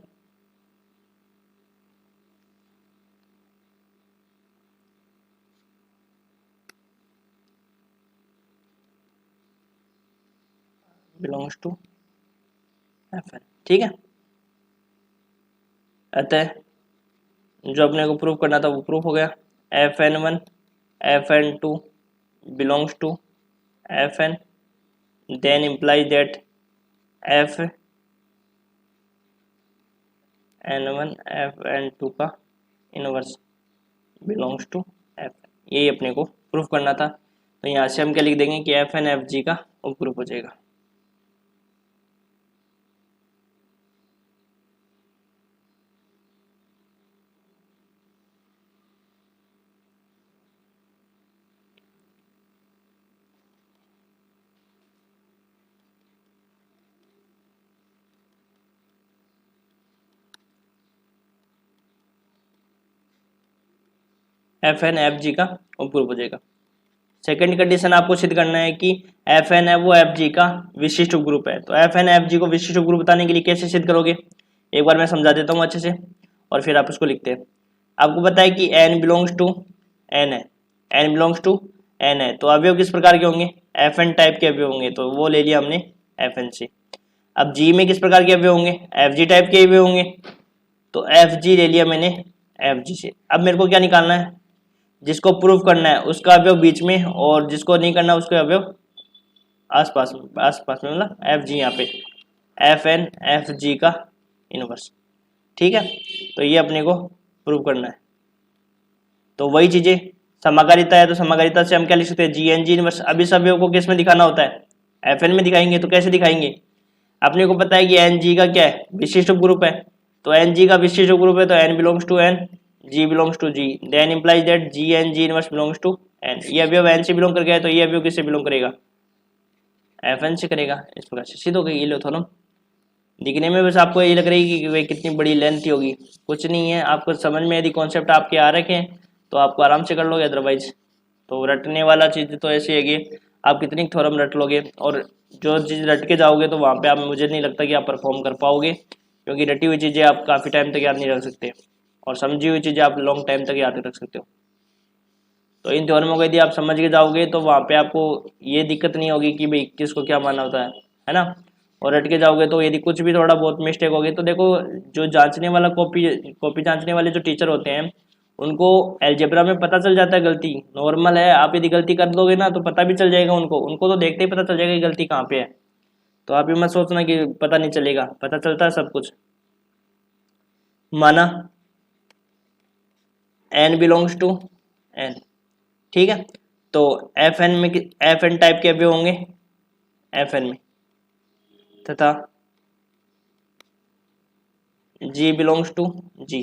बिलोंग्स टू Fn। ठीक है, अतः जो अपने को प्रूफ करना था वो प्रूफ हो गया, Fn1 Fn2 belongs to Fn, then implies that Fn1 Fn2 का इनवर्स बिलोंग्स टू Fn। यही अपने को प्रूफ करना था। तो यहाँ से हम क्या लिख देंगे कि Fn Fg का उपग्रुप हो जाएगा। Fn Fg का उपग्रुप हो जाएगा। सेकंड कंडीशन आपको सिद्ध करना है कि Fn है वो Fg का विशिष्ट उपग्रुप है। तो Fn Fg को विशिष्ट उपग्रुप बताने के लिए कैसे सिद्ध करोगे, एक बार मैं समझा देता हूँ अच्छे से और फिर आप उसको लिखते हैं। आपको पता है कि n बिलोंग्स टू n है, n बिलोंग्स टू n है, तो अवयव किस प्रकार के होंगे, Fn टाइप के अवयव होंगे, तो वो ले लिया हमने Fn से। अब जी में किस प्रकार के अवयव होंगे, एफ जी टाइप के अवयव होंगे, तो एफ जी ले लिया मैंने एफ जी से। अब मेरे को क्या निकालना है, जिसको प्रूफ करना है उसका अवयव बीच में, और जिसको नहीं करना उसके अवयव आसपास में, आसपास में मतलब एफ जी यहाँ पे एफ एन एफ जी का इनवर्स। ठीक है, तो ये अपने को प्रूव करना है। तो वही चीजें, समाकारिता है तो समाकारिता से हम क्या लिख सकते हैं, जी एन जी इनवर्स। अब इस अवयव को किस में दिखाना होता है, एफ एन में दिखाएंगे। तो कैसे दिखाएंगे, अपने को पता है कि एन जी का क्या है, विशिष्ट ग्रुप है, तो एन जी का विशिष्ट ग्रुप है तो N belongs to N, G belongs to G, then implies that G N G inverse belongs to N. ये अवयव एन से बिलोंग करके है, तो ये अवयव किससे बिलोंग करेगा, एफ एन से करेगा। इस प्रकार से सिद्ध हो गई ये लो थोड़ा। दिखने में बस आपको ये लग रही है कि वे कितनी बड़ी लेंथ होगी, कुछ नहीं है। आपको समझ में यदि कॉन्सेप्ट आपके आ रखे हैं तो आपको आराम से कर लोगे, अदरवाइज तो रटने वाला चीज़ तो ऐसी है कि आप कितनी थ्योरम रट लोगे, और जो चीज़ रट के जाओगे तो वहाँ पे आप, मुझे नहीं लगता कि आप परफॉर्म कर पाओगे, क्योंकि रटी हुई चीज़ें आप काफ़ी टाइम तक याद नहीं रख सकते, और समझी हुई चीज़ें आप लॉन्ग टाइम तक याद रख सकते हो। तो इन थ्योरमों को यदि आप समझ के जाओगे तो वहाँ पे आपको ये दिक्कत नहीं होगी कि भाई किसको क्या मानना होता है ना। और रट के जाओगे तो यदि कुछ भी थोड़ा बहुत मिस्टेक होगी तो देखो, जो जांचने वाला कॉपी कॉपी जांचने वाले जो टीचर होते हैं उनको अलजेब्रा में पता चल जाता है गलती, नॉर्मल है। आप यदि गलती कर दोगे ना तो पता भी चल जाएगा उनको, उनको तो देखते ही पता चल जाएगा कि गलती कहाँ पे है। तो आप ये मत सोचना कि पता नहीं चलेगा, पता चलता है सब कुछ। माना एन बिलोंग्स टू एन, ठीक है, तो एफ एन में एफ एन टाइप के अवयव होंगे एफ एन में, तथा जी बिलोंग्स टू जी,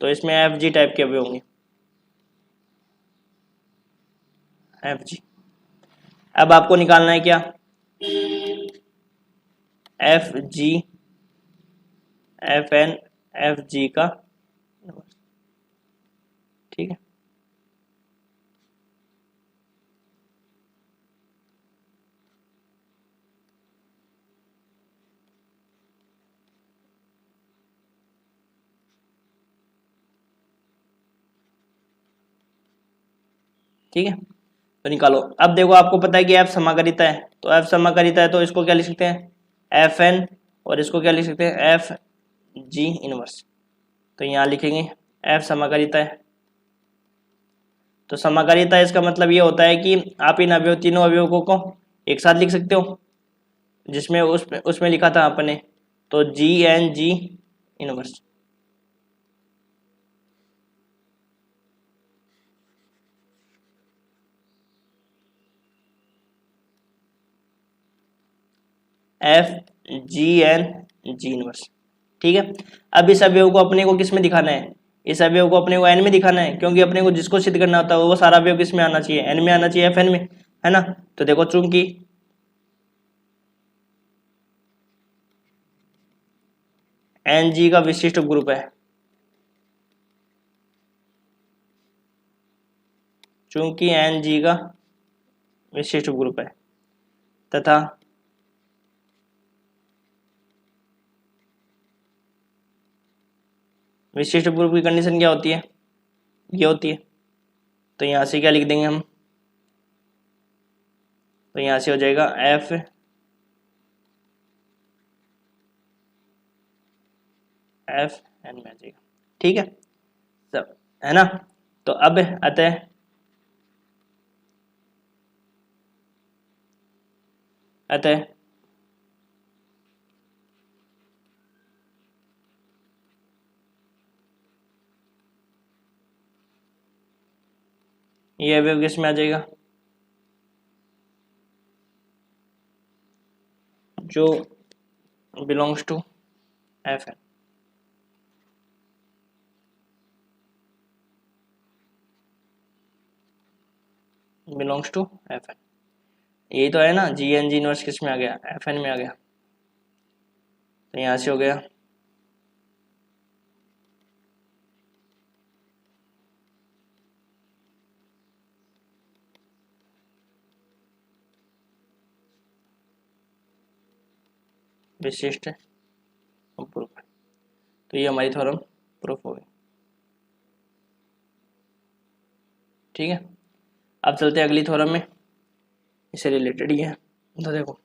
तो इसमें एफ जी टाइप के अवयव होंगे एफ जी। अब आपको निकालना है क्या, F G F N F G का, ठीक है। ठीक है, तो निकालो। अब देखो आपको पता है कि एफ समाकलिता है, तो एफ समाकलिता है तो इसको क्या लिख सकते हैं, एफ एन, और इसको क्या लिख सकते हैं, एफ जी इनवर्स। तो यहाँ लिखेंगे एफ समाकलिता है। तो समाकारिता इसका मतलब ये होता है कि आप इन अवयव, तीनों अवयवों को एक साथ लिख सकते हो, जिसमें उसमें लिखा था आपने, तो G N G inverse. F G N G inverse, ठीक है। अब इस अवयव को अपने को किस में दिखाना है, इस अवयव को अपने को एन में दिखाना है, क्योंकि अपने को जिसको सिद्ध करना होता है वो सारा अवयव किस में आना चाहिए, एन में आना चाहिए, एफ एन में, है ना। तो देखो चूंकि एन जी का विशिष्ट ग्रुप है, चूंकि एन जी का विशिष्ट ग्रुप है, तथा विशिष्ट ग्रुप की कंडीशन क्या होती है, ये होती है। तो यहाँ से क्या लिख देंगे हम, तो यहाँ से हो जाएगा एफ एफ एन में आ जाएगा, ठीक है सब, है ना। तो अब अतः अतः ये अवयव किस में आ जाएगा, जो belongs to F N, belongs to F N. यही तो है ना, जी एन जी इनवर्स किस में आ गया, एफ एन में आ गया। तो यहाँ से हो गया विशिष्ट प्रूफ। तो ये हमारी थ्योरम प्रूफ हो गई, ठीक है। अब चलते हैं अगली थ्योरम में, इससे रिलेटेड ही है। तो देखो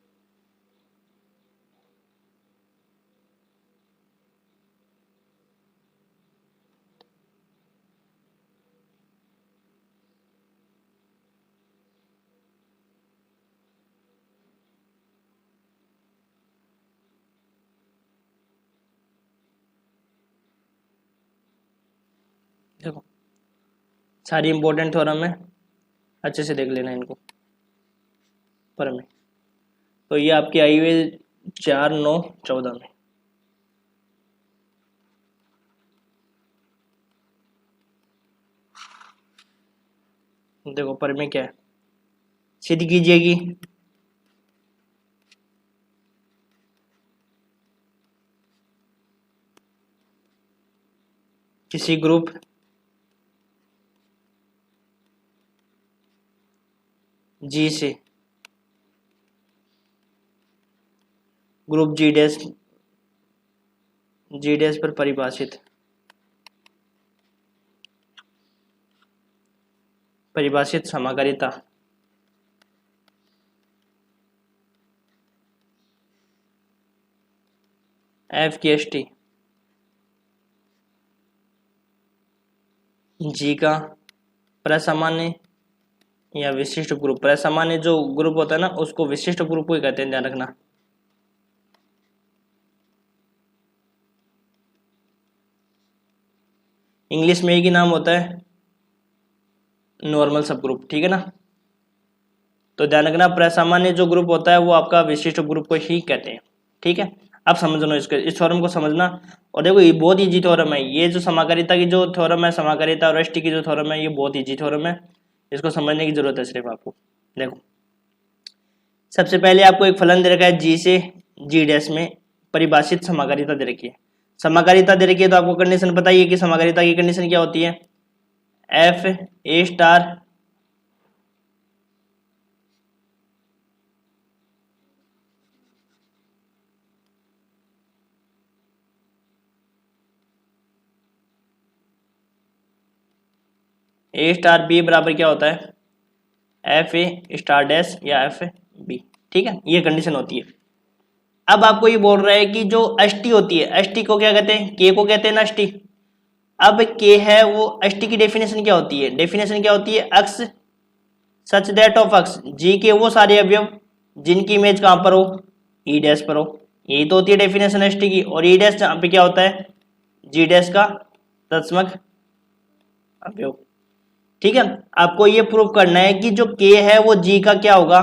देखो सारी इंपॉर्टेंट थ्योरम है, अच्छे से देख लेना इनको पर में। तो ये आपकी आई हुई 4, 9, 14 में। देखो पर में क्या है, सिद्ध कीजिएगी। किसी ग्रुप जी से ग्रुप जी डैश पर परिभाषित समाकारिता एफ की एस टी जी का प्रसामान्य या विशिष्ट ग्रुप। प्रसामान्य जो ग्रुप होता है ना उसको विशिष्ट ग्रुप को ही कहते हैं, ध्यान रखना। इंग्लिश में एक ही नाम होता है नॉर्मल सब ग्रुप, ठीक है ना। तो ध्यान रखना प्रसामान्य जो ग्रुप होता है वो आपका विशिष्ट ग्रुप को ही कहते हैं, ठीक है। अब समझना इसके इस थ्योरम को समझना। और देखो ये बहुत इजी थ्योरम है, ये जो समाकारिता की जो थ्योरम है, समाकारिता और एसटी की जो थ्योरम है, ये बहुत इजी थ्योरम है, इसको समझने की जरूरत है सिर्फ आपको। देखो सबसे पहले आपको एक फलन दे रखा है जी से जी डैश में परिभाषित समाकारिता दे रखी है। समाकारिता दे रखी है तो आपको कंडीशन पता ही है कि समाकारिता की कंडीशन क्या होती है, F A star A star B बराबर क्या होता है, एफ ए स्टार डैश या एफ बी, ठीक है। ये कंडीशन होती है। अब आपको ये बोल रहा है कि जो एस टी होती है, एस टी को क्या कहते हैं, के को कहते हैं ना एस टी। अब के है वो एस टी की डेफिनेशन क्या होती है, डेफिनेशन क्या होती है, अक्स सच दैट ऑफ अक्स जी के वो सारे अवयव जिनकी इमेज कहां पर हो, ई डैश पर हो। यही तो होती है डेफिनेशन एस टी की। और ई डैश जहां पे क्या होता है, जी डैश का तत्समक अवयव, ठीक है। आपको ये प्रूव करना है कि जो के है वो जी का क्या होगा,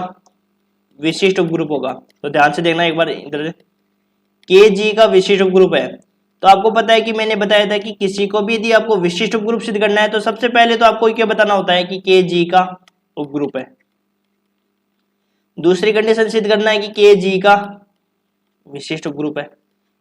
विशिष्ट ग्रुप होगा। तो ध्यान से देखना एक बार इधर, के जी का विशिष्ट ग्रुप है। तो आपको पता है कि मैंने बताया था कि किसी को भी यदि आपको विशिष्ट ग्रुप सिद्ध करना है तो सबसे पहले तो आपको क्या बताना होता है कि के जी का उपग्रुप है। दूसरी कंडीशन सिद्ध करना है कि के जी का विशिष्ट ग्रुप है,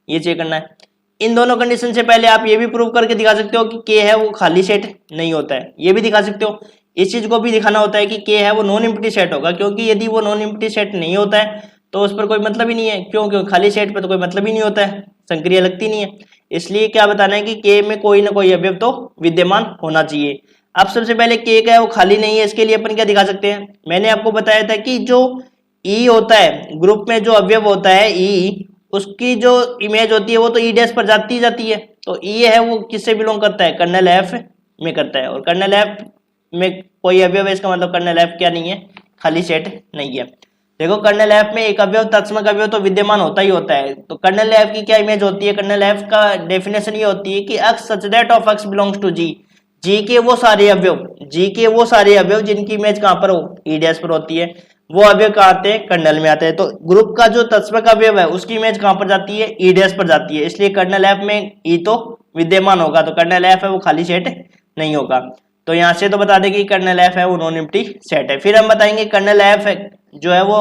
ये चेक करना है। इन दोनों कंडीशन से पहले आप ये भी प्रूव करके दिखा सकते हो कि के है वो खाली सेट नहीं होता है, ये भी दिखा सकते हो। इस चीज को भी दिखाना होता है कि के है वो नॉन एम्प्टी सेट होगा, क्योंकि यदि वो नॉन एम्प्टी सेट नहीं होता है तो उस पर कोई मतलब ही नहीं है। क्यों खाली सेट पर तो कोई मतलब ही नहीं होता है, संक्रिया लगती नहीं है। इसलिए क्या बताना है कि के में कोई ना कोई अवयव तो विद्यमान होना चाहिए। अब सबसे पहले के का है वो खाली नहीं है, इसके लिए अपन क्या दिखा सकते हैं, मैंने आपको बताया था कि जो ई होता है ग्रुप में जो अवयव होता है ई, उसकी जो इमेज होती है वो तो ई डैश पर जाती है। तो ई है वो किससे बिलोंग करता है, कर्नल एफ में करता है। और कर्नल एफ में कोई अवयव है, इसका मतलब कर्नल एफ क्या नहीं है, खाली सेट नहीं है। देखो कर्नल एफ में एक अवयव तत्समक अवयव तो विद्यमान होता ही होता है। तो कर्नल एफ की क्या इमेज होती है, कर्नल एफ का डेफिनेशन ये होती है कि x such that of x belongs to G, G के वो सारे अवयव जिनकी इमेज कहां पर हो, ई डैश पर होती है, वो अवयव कहां आते हैं, कर्नल में आते हैं। तो ग्रुप का जो तत्समक अवयव है उसकी इमेज कहां पर जाती है, ई डैश पर जाती है। इसलिए कर्नल एफ में ई तो विद्यमान होगा, तो कर्नल एफ है वो खाली सेट नहीं होगा। तो यहां से तो बता देंगे कि कर्नल एफ है वो नॉन एम्प्टी सेट है। फिर हम बताएंगे कर्नल एफ जो है वो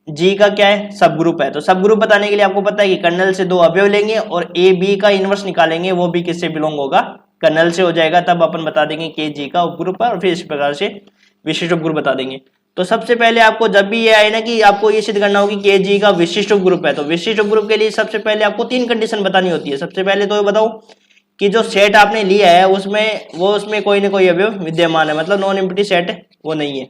जी का क्या है, सब ग्रुप है। तो सब ग्रुप बताने के लिए आपको पता है कि कर्नल से दो अवयव लेंगे और ए बी का इनवर्स निकालेंगे, वो भी किससे बिलोंग होगा, कर्नल से हो जाएगा। तब अपन बता देंगे कि जी का उपग्रुप है और फिर इस प्रकार से विशिष्ट उपग्रुप बता देंगे। तो सबसे पहले आपको जब भी ये आए ना कि आपको ये सिद्ध करना होगी कि जी का विशिष्ट उपग्रुप है, तो विशिष्ट उपग्रुप के लिए सबसे पहले आपको 3 कंडीशन बतानी होती है। सबसे पहले तो ये बताओ कि जो सेट आपने लिया है उसमें कोई ना कोई अवयव विद्यमान है, मतलब नॉन एम्प्टी सेट वो नहीं है।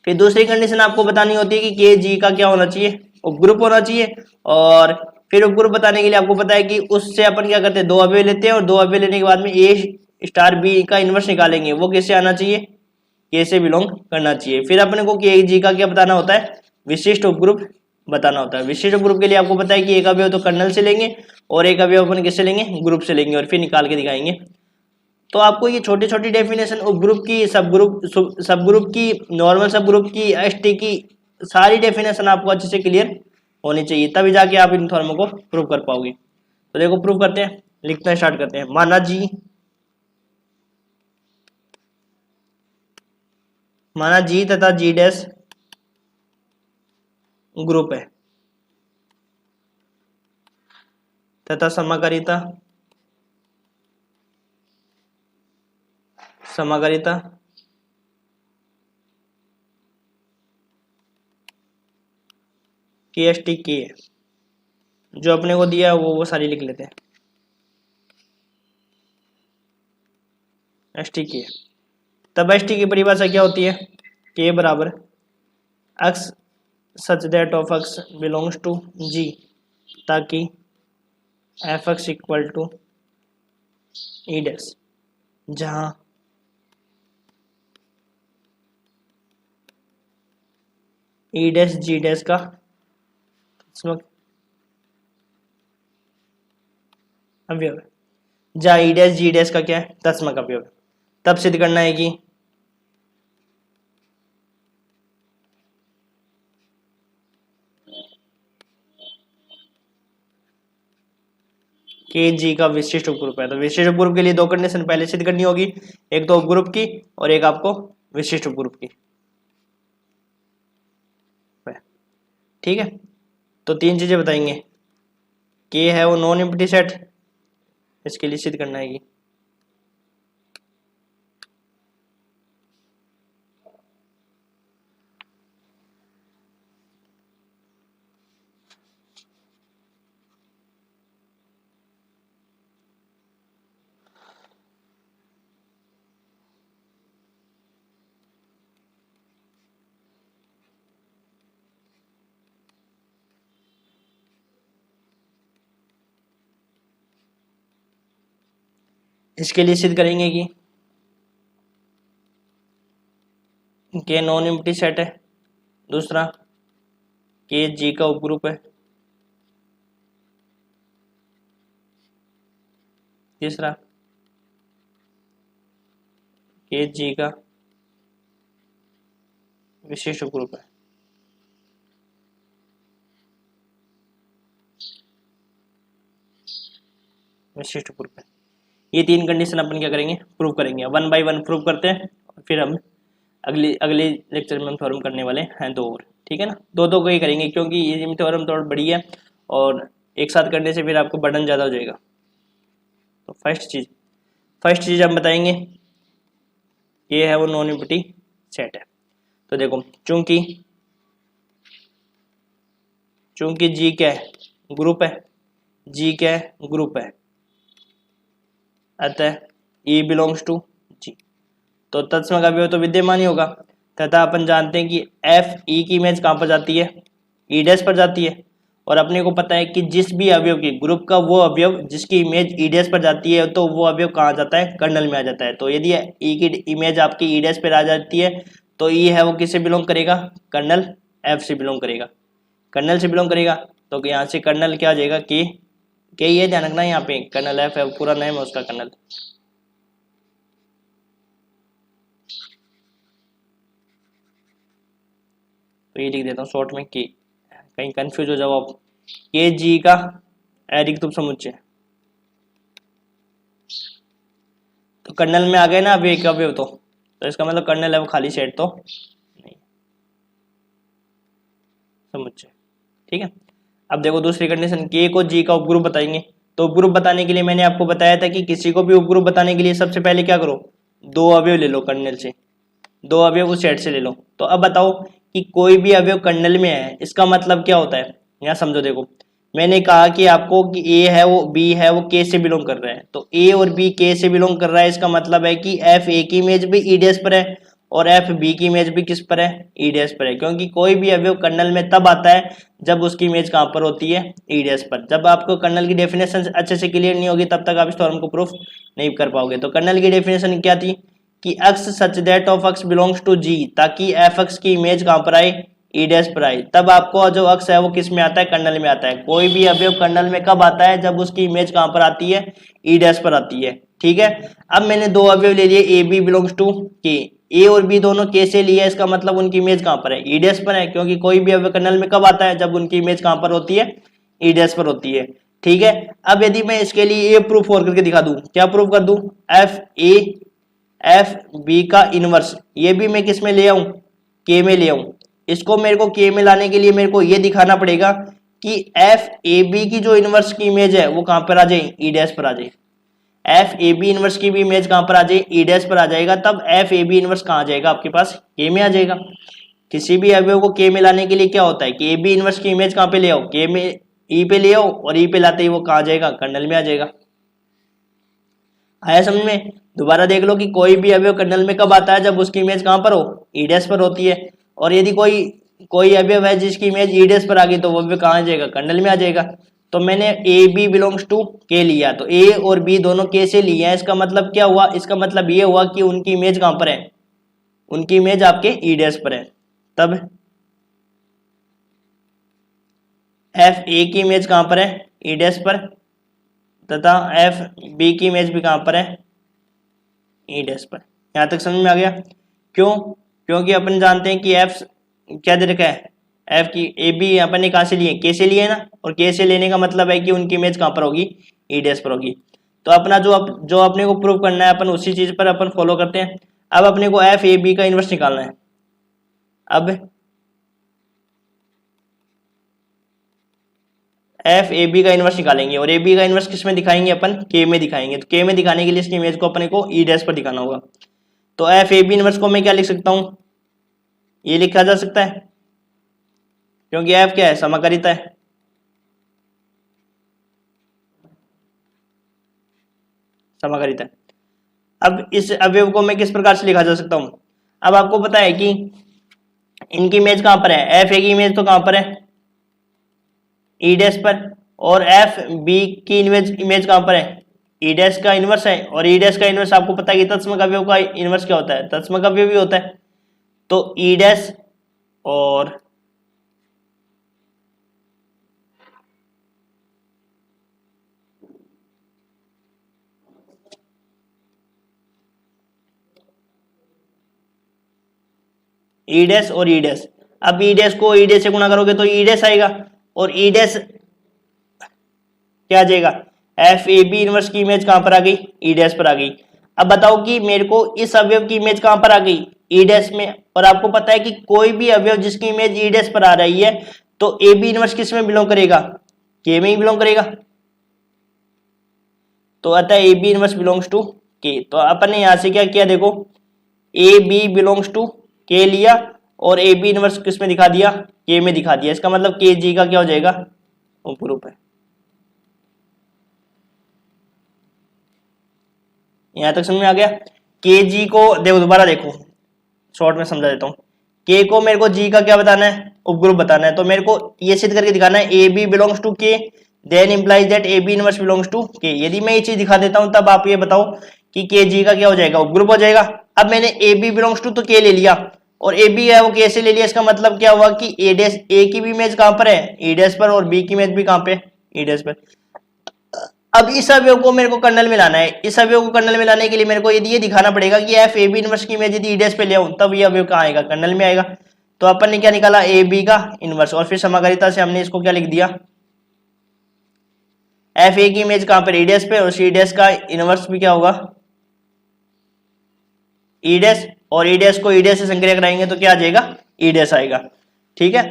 फिर दूसरी कंडीशन आपको बतानी होती है कि जी का क्या होना चाहिए, उपग्रुप होना चाहिए। और फिर उपग्रुप बताने के लिए आपको पता है कि उससे अपन क्या करते हैं, दो अवयव लेते हैं और दो अवयव लेने के बाद में ए स्टार बी का इनवर्स निकालेंगे, वो किससे आना चाहिए, के से बिलोंग करना चाहिए। फिर अपने को के जी का क्या बताना होता है, विशिष्ट उपग्रुप बताना होता है। विशिष्ट उपग्रुप के लिए आपको पता है कि एक अवयव तो कर्नल से लेंगे और एक अवयव अपन किससे लेंगे, ग्रुप से लेंगे और फिर निकाल के दिखाएंगे। तो आपको ये छोटी छोटी डेफिनेशन उपग्रुप की, सब ग्रुप की, नॉर्मल सब ग्रुप की, एसटी की, सारी डेफिनेशन आपको अच्छे से क्लियर होनी चाहिए, तभी जाके आप इन थ्योरमों को प्रूव कर पाओगे। तो देखो प्रूव करते हैं, लिखना स्टार्ट करते हैं। माना जी तथा जी डैश ग्रुप है तथा समाकारिता के एस टी के है, जो अपने को दिया है वो सारी लिख लेते हैं, एस टी के। तब एस टी की परिभाषा क्या होती है? के बराबर x such that of x belongs to G, ताकि F x equal to E dash, जहां ई डैश जी डैश का अवयव है, जहां ई डैश जी डैश का क्या है? तत्समक अवयव है। तब सिद्ध करना है कि के जी का विशिष्ट उपग्रुप है। तो विशिष्ट उपग्रुप के लिए दो कंडीशन पहले सिद्ध करनी होगी, एक तो उपग्रुप की और एक आपको विशिष्ट उपग्रुप की। ठीक है, तो तीन चीजें बताएंगे। के है वो नॉन एम्प्टी सेट, इसके लिए सिद्ध करना है कि इसके लिए सिद्ध करेंगे कि के नॉन एम्प्टी सेट है, दूसरा के जी का उपग्रुप है, तीसरा के जी का विशिष्ट उपग्रुप है। विशिष्ट उपग्रुप है, ये तीन कंडीशन अपन क्या करेंगे? प्रूव करेंगे। वन बाय वन प्रूव करते हैं और फिर हम अगले लेक्चर में हम थ्योरम करने वाले हैं दो और। ठीक है ना, दो दो को ही करेंगे क्योंकि ये थ्योरम थोड़ा बड़ी है और एक साथ करने से फिर आपको बर्डन ज़्यादा हो जाएगा। तो फर्स्ट चीज हम बताएंगे, ये है वो नॉन एम्प्टी सेट है। तो देखो, चूंकि जी क्या है? ग्रुप है। जी क्या है? ग्रुप है। अतः ई बिलोंग्स टू जी, तो तत्सम का अवयव तो विद्यमान ही होगा। तथा अपन जानते हैं कि एफ ई की इमेज कहाँ पर जाती है? ई डैश पर जाती है। और अपने को पता है कि जिस भी अवयव की ग्रुप का वो अवयव जिसकी इमेज ई डैश पर जाती है तो वो अवयव कहाँ जाता है? कर्नल में आ जाता है। तो यदि ई की इमेज आपकी ई डैश पर आ जाती है तो ई है वो किससे बिलोंग करेगा? कर्नल एफ से बिलोंग करेगा। कर्नल से बिलोंग करेगा तो यहाँ से कर्नल क्या आ जाएगा? के ये ध्यान रखना, यहाँ पे कर्नल एफ है, पूरा नेम है उसका कर्नल। तो ये लिख देता हूँ शॉर्ट में के, कहीं कंफ्यूज हो जाओ आप। के जी का एरिक्तुब समुच्चय, तो कर्नल में आ गए ना अभी एक अवयव, तो इसका मतलब कर्नल है वो खाली सेट तो नहीं, समुच्चय। ठीक है, अब देखो दूसरी कंडीशन, के को जी का उपग्रुप बताएंगे। तो उपग्रुप बताने के लिए मैंने आपको बताया था कि किसी को भी उपग्रुप बताने के लिए सबसे पहले क्या करो? दो अवयव ले लो कर्नल से, दो अवयव उस सेट से ले लो। तो अब बताओ कि कोई भी अवयव कर्नल में है, इसका मतलब क्या होता है? यहाँ समझो, देखो मैंने कहा कि आपको कि ए है वो बी है वो के से बिलोंग कर रहा है, तो ए और बी के से बिलोंग कर रहा है, इसका मतलब है कि एफ ए की इमेज भी ई डैश पर है और एफ बी की इमेज भी किस पर है? ई डैश पर है। क्योंकि कोई भी अवयव कर्नल में तब आता है जब उसकी इमेज कहाँ पर होती है? ई डैश पर। जब आपको कर्नल की डेफिनेशन अच्छे से क्लियर नहीं होगी तब तक आप इस थ्योरम को प्रूफ नहीं कर पाओगे। तो कर्नल की डेफिनेशन क्या थी कि x such that of x belongs to g, ताकि एफ एक्स की इमेज कहाँ पर आए? ई डैश पर आई, तब आपको जो अक्स है वो किस में आता है, कर्नल में आता है। कोई भी अवयव कर्नल में कब आता है, जब उसकी इमेज कहां पर आती है, ई डैश पर आती है। ठीक है, अब मैंने दो अवयव ले लिए, ए बी बिलोंग्स टू के, ए और बी दोनों के से लिए, इसका मतलब उनकी इमेज कहां पर है, ई डैश पर है, क्योंकि कोई भी अवयव कर्नल में कब आता है, जब उनकी इमेज कहां पर होती है, ई डैश पर होती है। ठीक है, अब यदि मैं इसके लिए ए प्रूफ और करके दिखा दूं, क्या प्रूफ कर दूं, एफ ए एफ बी का इनवर्स, ये भी मैं किस में ले आऊं, के में ले आऊं। इसको मेरे को के में लाने के लिए मेरे को ये दिखाना पड़ेगा कि एफ ए बी की जो इनवर्स की इमेज है वो कहां पर आ जाए, ई डैश पर आ जाए। एफ ए बी इनवर्स की भी इमेज कहां पर आ जाए, ई डैश पर आ जाएगा, तब एफ ए बी इनवर्स कहां आ जाएगा, आपके पास के में आ जाएगा। किसी भी अवयव को के में लाने के लिए क्या होता है कि ए बी इनवर्स की इमेज कहां पे ले आओ, के में ई पे ले आओ, और ई पे लाते ही वो कहां आ जाएगा, कर्नल में आ जाएगा। आया समझ में। दोबारा देख लो कि कोई भी अवयव कर्नल में कब आता है, जब उसकी इमेज कहां पर हो, ई डैश पर होती है। और यदि कोई कोई अवयव है जिसकी इमेज ई डैश पर आ गई, तो वो अवयव कहां आ जाएगा, कर्नल में आ जाएगा। तो मैंने ए बी बिलोंग्स टू के लिया, तो ए और बी दोनों के से लिए हैं, इसका मतलब क्या हुआ, इसका मतलब ये हुआ कि उनकी इमेज कहां पर है, उनकी इमेज आपके ई डैश पर है। तब एफ ए की इमेज कहां पर है, ई डैश पर, तथा एफ बी की इमेज भी कहां पर है, ई डैश पर। यहां तक समझ में आ गया। क्यों, क्योंकि अपन जानते हैं कि एफ क्या दे रखा है, एफ की ए बी अपन ने कहां से लिए, के से लिए ना, और के से लेने का मतलब है कि उनकी इमेज कहां पर होगी, ई डैश पर होगी। तो अपना जो अपने को प्रूव करना है, अपन उसी चीज पर अपन फॉलो करते हैं। अब अपने को एफ ए बी का इनवर्स निकालना है। अब एफ ए बी का इनवर्स निकालेंगे, और ए बी का इनवर्स किस में दिखाएंगे, अपन के में दिखाएंगे। तो के में दिखाने के लिए इसकी इमेज को अपने को ई डैश पर दिखाना होगा। तो एफ ए बी इनवर्स को मैं क्या लिख सकता हूं, ये लिखा जा सकता है, क्योंकि एफ क्या है, समाकारिता है। समाकारिता है। अब इस अवयव को मैं किस प्रकार से लिखा जा सकता हूं, अब आपको पता है कि इनकी इमेज कहां पर है, एफ ए की इमेज तो कहां पर है, ई डैश पर, और एफ बी की इमेज कहां पर है, ई डैश का इनवर्स है। और ई डैश का इनवर्स आपको पता है कि तत्समक अवयव का इनवर्स क्या होता है, तत्समक अवयव भी होता है। तो ई डैश और ई डैश और ई डैश, अब ई डैश को ई डैश से गुणा करोगे तो ई डैश आएगा, और ई डैश क्या आ जाएगा, एफ ए बी इनवर्स की इमेज कहां पर आ गई, ई डैश पर आ गई। अब बताओ कि मेरे को इस अवयव की इमेज कहां पर आ गई, ई डैश में। और आपको पता है कि कोई भी अवयव जिसकी इमेज ई डैश पर आ रही है, तो ए बी इनवर्स किस में बिलोंग करेगा, के में ही बिलोंग करेगा। तो अतः A B inverse belongs to K. तो अपन ने यहां से क्या किया, देखो ए बी बिलोंग्स टू के लिया, और ए बी इनवर्स किस में दिखा दिया, के में दिखा दिया। इसका मतलब के जी का क्या हो जाएगा, उपरूप है। यहां तक समझ में आ गया। के जी को देखो, दोबारा देखो, शॉर्ट में समझा देता हूं। के को मेरे को जी का क्या बताना है, उपग्रुप बताना है। तो मेरे को ये सिद्ध करके दिखाना है A B belongs to K, then implies that A B inverse belongs to K. यदि मैं ये चीज दिखा देता हूं, तब आप ये बताओ कि के जी का क्या हो जाएगा, उपग्रुप हो जाएगा। अब मैंने ए बी बिलोंग्स टू तो के ले लिया, और ए बी है वो के से ले लिया। इसका मतलब क्या हुआ कि ए डैश, ए की भी इमेज कहां पर है, ई डैश पर, और बी की इमेज भी कहां पे, ई डैश पर। अब इस अवयव को मेरे को कर्नल में लाना है। इस अवयव को कर्नल में लाने के लिए मेरे को यदि ये दिखाना पड़ेगा कि एफ ए बी इनवर्स की इमेज यदि ई डैश पे ले आऊं, तब ये अवयव कहां आएगा, कर्नल में आएगा। तो अपन ने क्या निकाला, ए बी का इनवर्स, और फिर समाकारिता से हमने इसको क्या लिख दिया, एफ ए की इमेज कहां पर, ई डैश पे, और सी डैश का इनवर्स भी क्या होगा, ई डैश, और ई डैश को ई डैश से संक्रिया कराएंगे तो क्या आ जाएगा, ई डैश आएगा। ठीक है,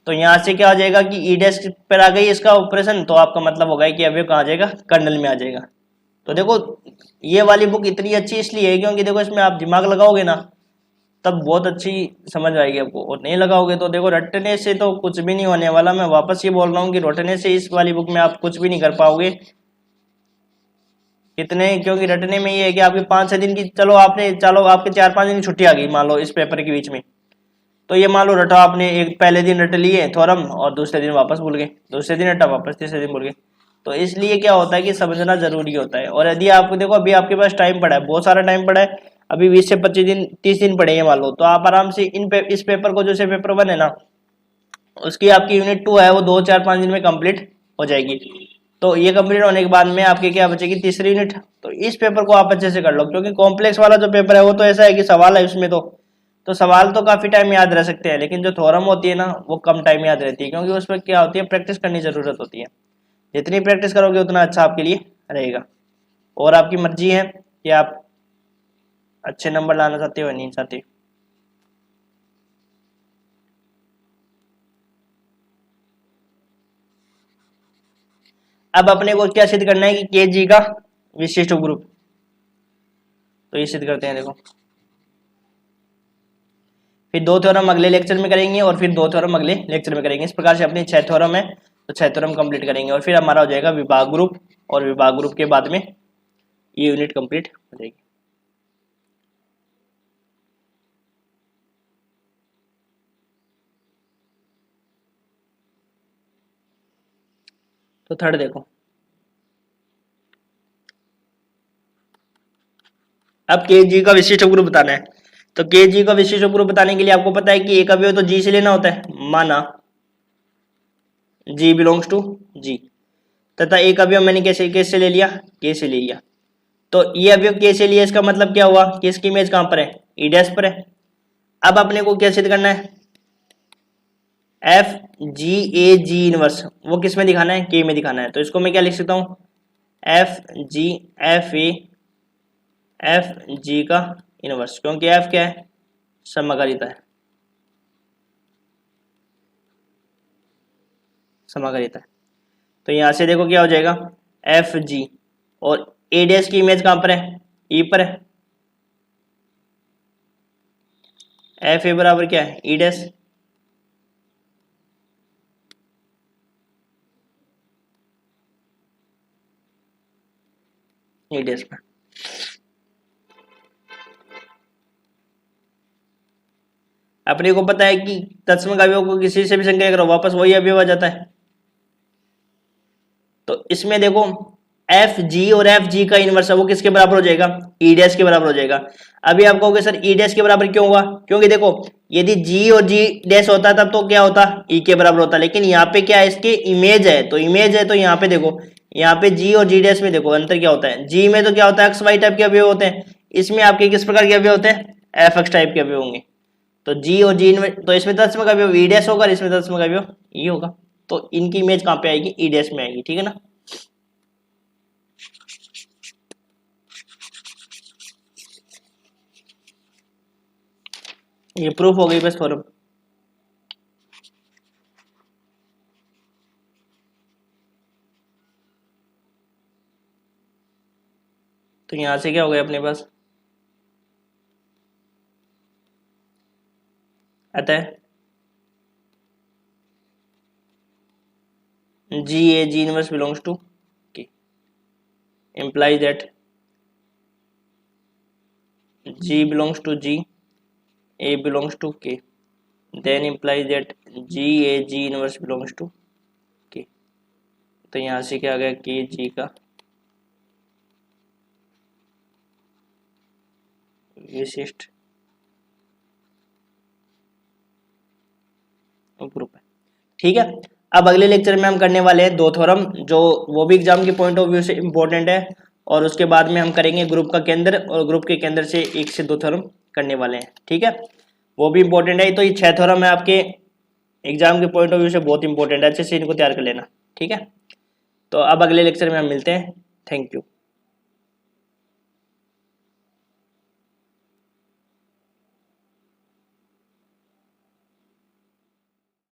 तो यहां से क्या आ जाएगा कि ई डैश पर आ गई इसका ऑपरेशन, तो आपका मतलब होगा कि अवयव कहां आ जाएगा, कर्नल में आ जाएगा। तो देखो ये वाली बुक इतनी अच्छी इसलिए है क्योंकि देखो इसमें आप दिमाग लगाओगे ना, तब बहुत अच्छी समझ आएगी आपको, और नहीं लगाओगे तो देखो रटने से तो कुछ भी नहीं होने वाला। मैं वापस ये बोल रहा हूँ कि रटने से इस वाली बुक में आप कुछ भी नहीं कर पाओगे। कितने, क्योंकि रटने में ये है कि आपके 5-6 दिन की, चलो आपके 4-5 दिन की छुट्टी आ गई मान लो इस पेपर के बीच में, तो ये मान लो रटा आपने, एक पहले दिन रट लिए थ्योरम, और दूसरे दिन वापस भूल गए, दूसरे दिन रटा वापस, तीसरे दिन भूल गए। तो इसलिए क्या होता है कि समझना जरूरी होता है। और यदि आपको देखो अभी आपके पास टाइम पड़ा है, बहुत सारा टाइम पड़ा है, अभी 20 से 25 दिन 30 दिन पड़े हैं मान लो, तो आप आराम से इस पेपर को, जैसे पेपर 1 है ना, उसकी आपकी यूनिट 2 है वो 2-4-5 दिन में कंप्लीट हो जाएगी। तो ये कंप्लीट होने के बाद में आपके क्या बचेगी, तीसरी यूनिट। तो इस पेपर को आप अच्छे से कर लो, क्योंकि कॉम्प्लेक्स वाला जो पेपर है वो तो ऐसा है कि सवाल है उसमें तो सवाल तो काफी टाइम याद रह सकते हैं, लेकिन जो थ्योरम होती है ना वो कम टाइम याद रहती है, क्योंकि उसमें क्या होती है, प्रैक्टिस करनी जरूरत होती है। जितनी प्रैक्टिस करोगे उतना अच्छा आपके लिए रहेगा। और आपकी मर्जी है कि आप अच्छे नंबर लाना चाहते हो या नहीं चाहते। अब अपने को क्या सिद्ध करना है कि के जी का विशिष्ट ग्रुप। तो ये सिद्ध करते हैं, देखो। फिर 2 थ्योरम अगले लेक्चर में करेंगे और फिर 2 थ्योरम अगले लेक्चर में करेंगे। इस प्रकार से अपनी 6 थ्योरम है, तो 6 थ्योरम कंप्लीट करेंगे और फिर हमारा हो जाएगा विभाग ग्रुप, और विभाग ग्रुप के बाद में ये यूनिट कंप्लीट हो जाएगी। तो थर्ड देखो, अब के जी का विशिष्ट ग्रुप बताना है। तो के जी का विशिष्ट ग्रुप बताने के लिए आपको पता है कि एक अवयव तो जी से लेना होता है, माना जी बिलोंग्स टू जी, तथा एक अवयव मैंने कैसे ले लिया, के से ले लिया। तो ये अवयव के से लिया, इसका मतलब क्या हुआ कि इसकी इमेज कहां पर है, ई डैश पर है। अब अपने को क्या सिद्ध करना है, एफ जी ए जी इनवर्स, वो किस में दिखाना है, के में दिखाना है। तो इसको मैं क्या लिख सकता हूं, F G F A F G का इनवर्स, क्योंकि एफ क्या है, समकालिता है, समकालिता है। तो यहां से देखो क्या हो जाएगा, एफ जी, और ए डैश की इमेज कहां पर है, ई पर है। एफ ए बराबर क्या है, ई डैश, ई डैश पर। अपने को पता है कि तत्सम अवयव को किसी से भी संख्या करो वापस वही अवयव आ जाता है। तो इसमें देखो एफ जी और एफ जी का इनवर्स है वो किसके बराबर हो जाएगा, ई डैश के बराबर हो जाएगा। अभी आप कहोगे सर ई डैश के बराबर क्यों हुआ, क्योंकि देखो यदि जी और जी डैश होता तब तो क्या होता, ई के बराबर होता, लेकिन यहाँ पे क्या है, इसके इमेज है, तो इमेज है तो यहाँ पे देखो, यहाँ पे जी और जी डैश में देखो अंतर क्या होता है, जी में तो क्या होता है एक्स वाई टाइप के अवयव होते हैं, इसमें आपके किस प्रकार के अवयव होते हैं, एफ एक्स टाइप के अवयव होंगे। तो जी और जी में तो इसमें तत्सम का अवयव ई डैश होगा, इसमें तत्सम का अवयव ई होगा। तो इनकी इमेज कहाँ पे आएगी, ई डैश में आएगी, ठीक है ना। ये प्रूफ हो गई बस फॉर्म। तो यहां से क्या हो गया अपने पास, अतः जी ए जी इनवर्स बिलोंग्स टू के implies that G belongs to G, A belongs to K, then implies that G A G inverse belongs to K। तो यहाँ से क्या आ गया, के जी का विशिष्ट ग्रुप है, ठीक है। अब अगले लेक्चर में हम करने वाले हैं 2 थ्योरम, जो वो भी एग्जाम के पॉइंट ऑफ व्यू से इम्पोर्टेंट है, और उसके बाद में हम करेंगे ग्रुप का केंद्र, और ग्रुप के केंद्र से 1 से 2 थ्योरम करने वाले हैं, ठीक है। वो भी इम्पोर्टेंट है। तो ये 6 थ्योरम है आपके एग्जाम के पॉइंट ऑफ व्यू से बहुत इंपॉर्टेंट है, अच्छे से इनको तैयार कर लेना, ठीक है। तो अब अगले लेक्चर में हम मिलते हैं, थैंक यू।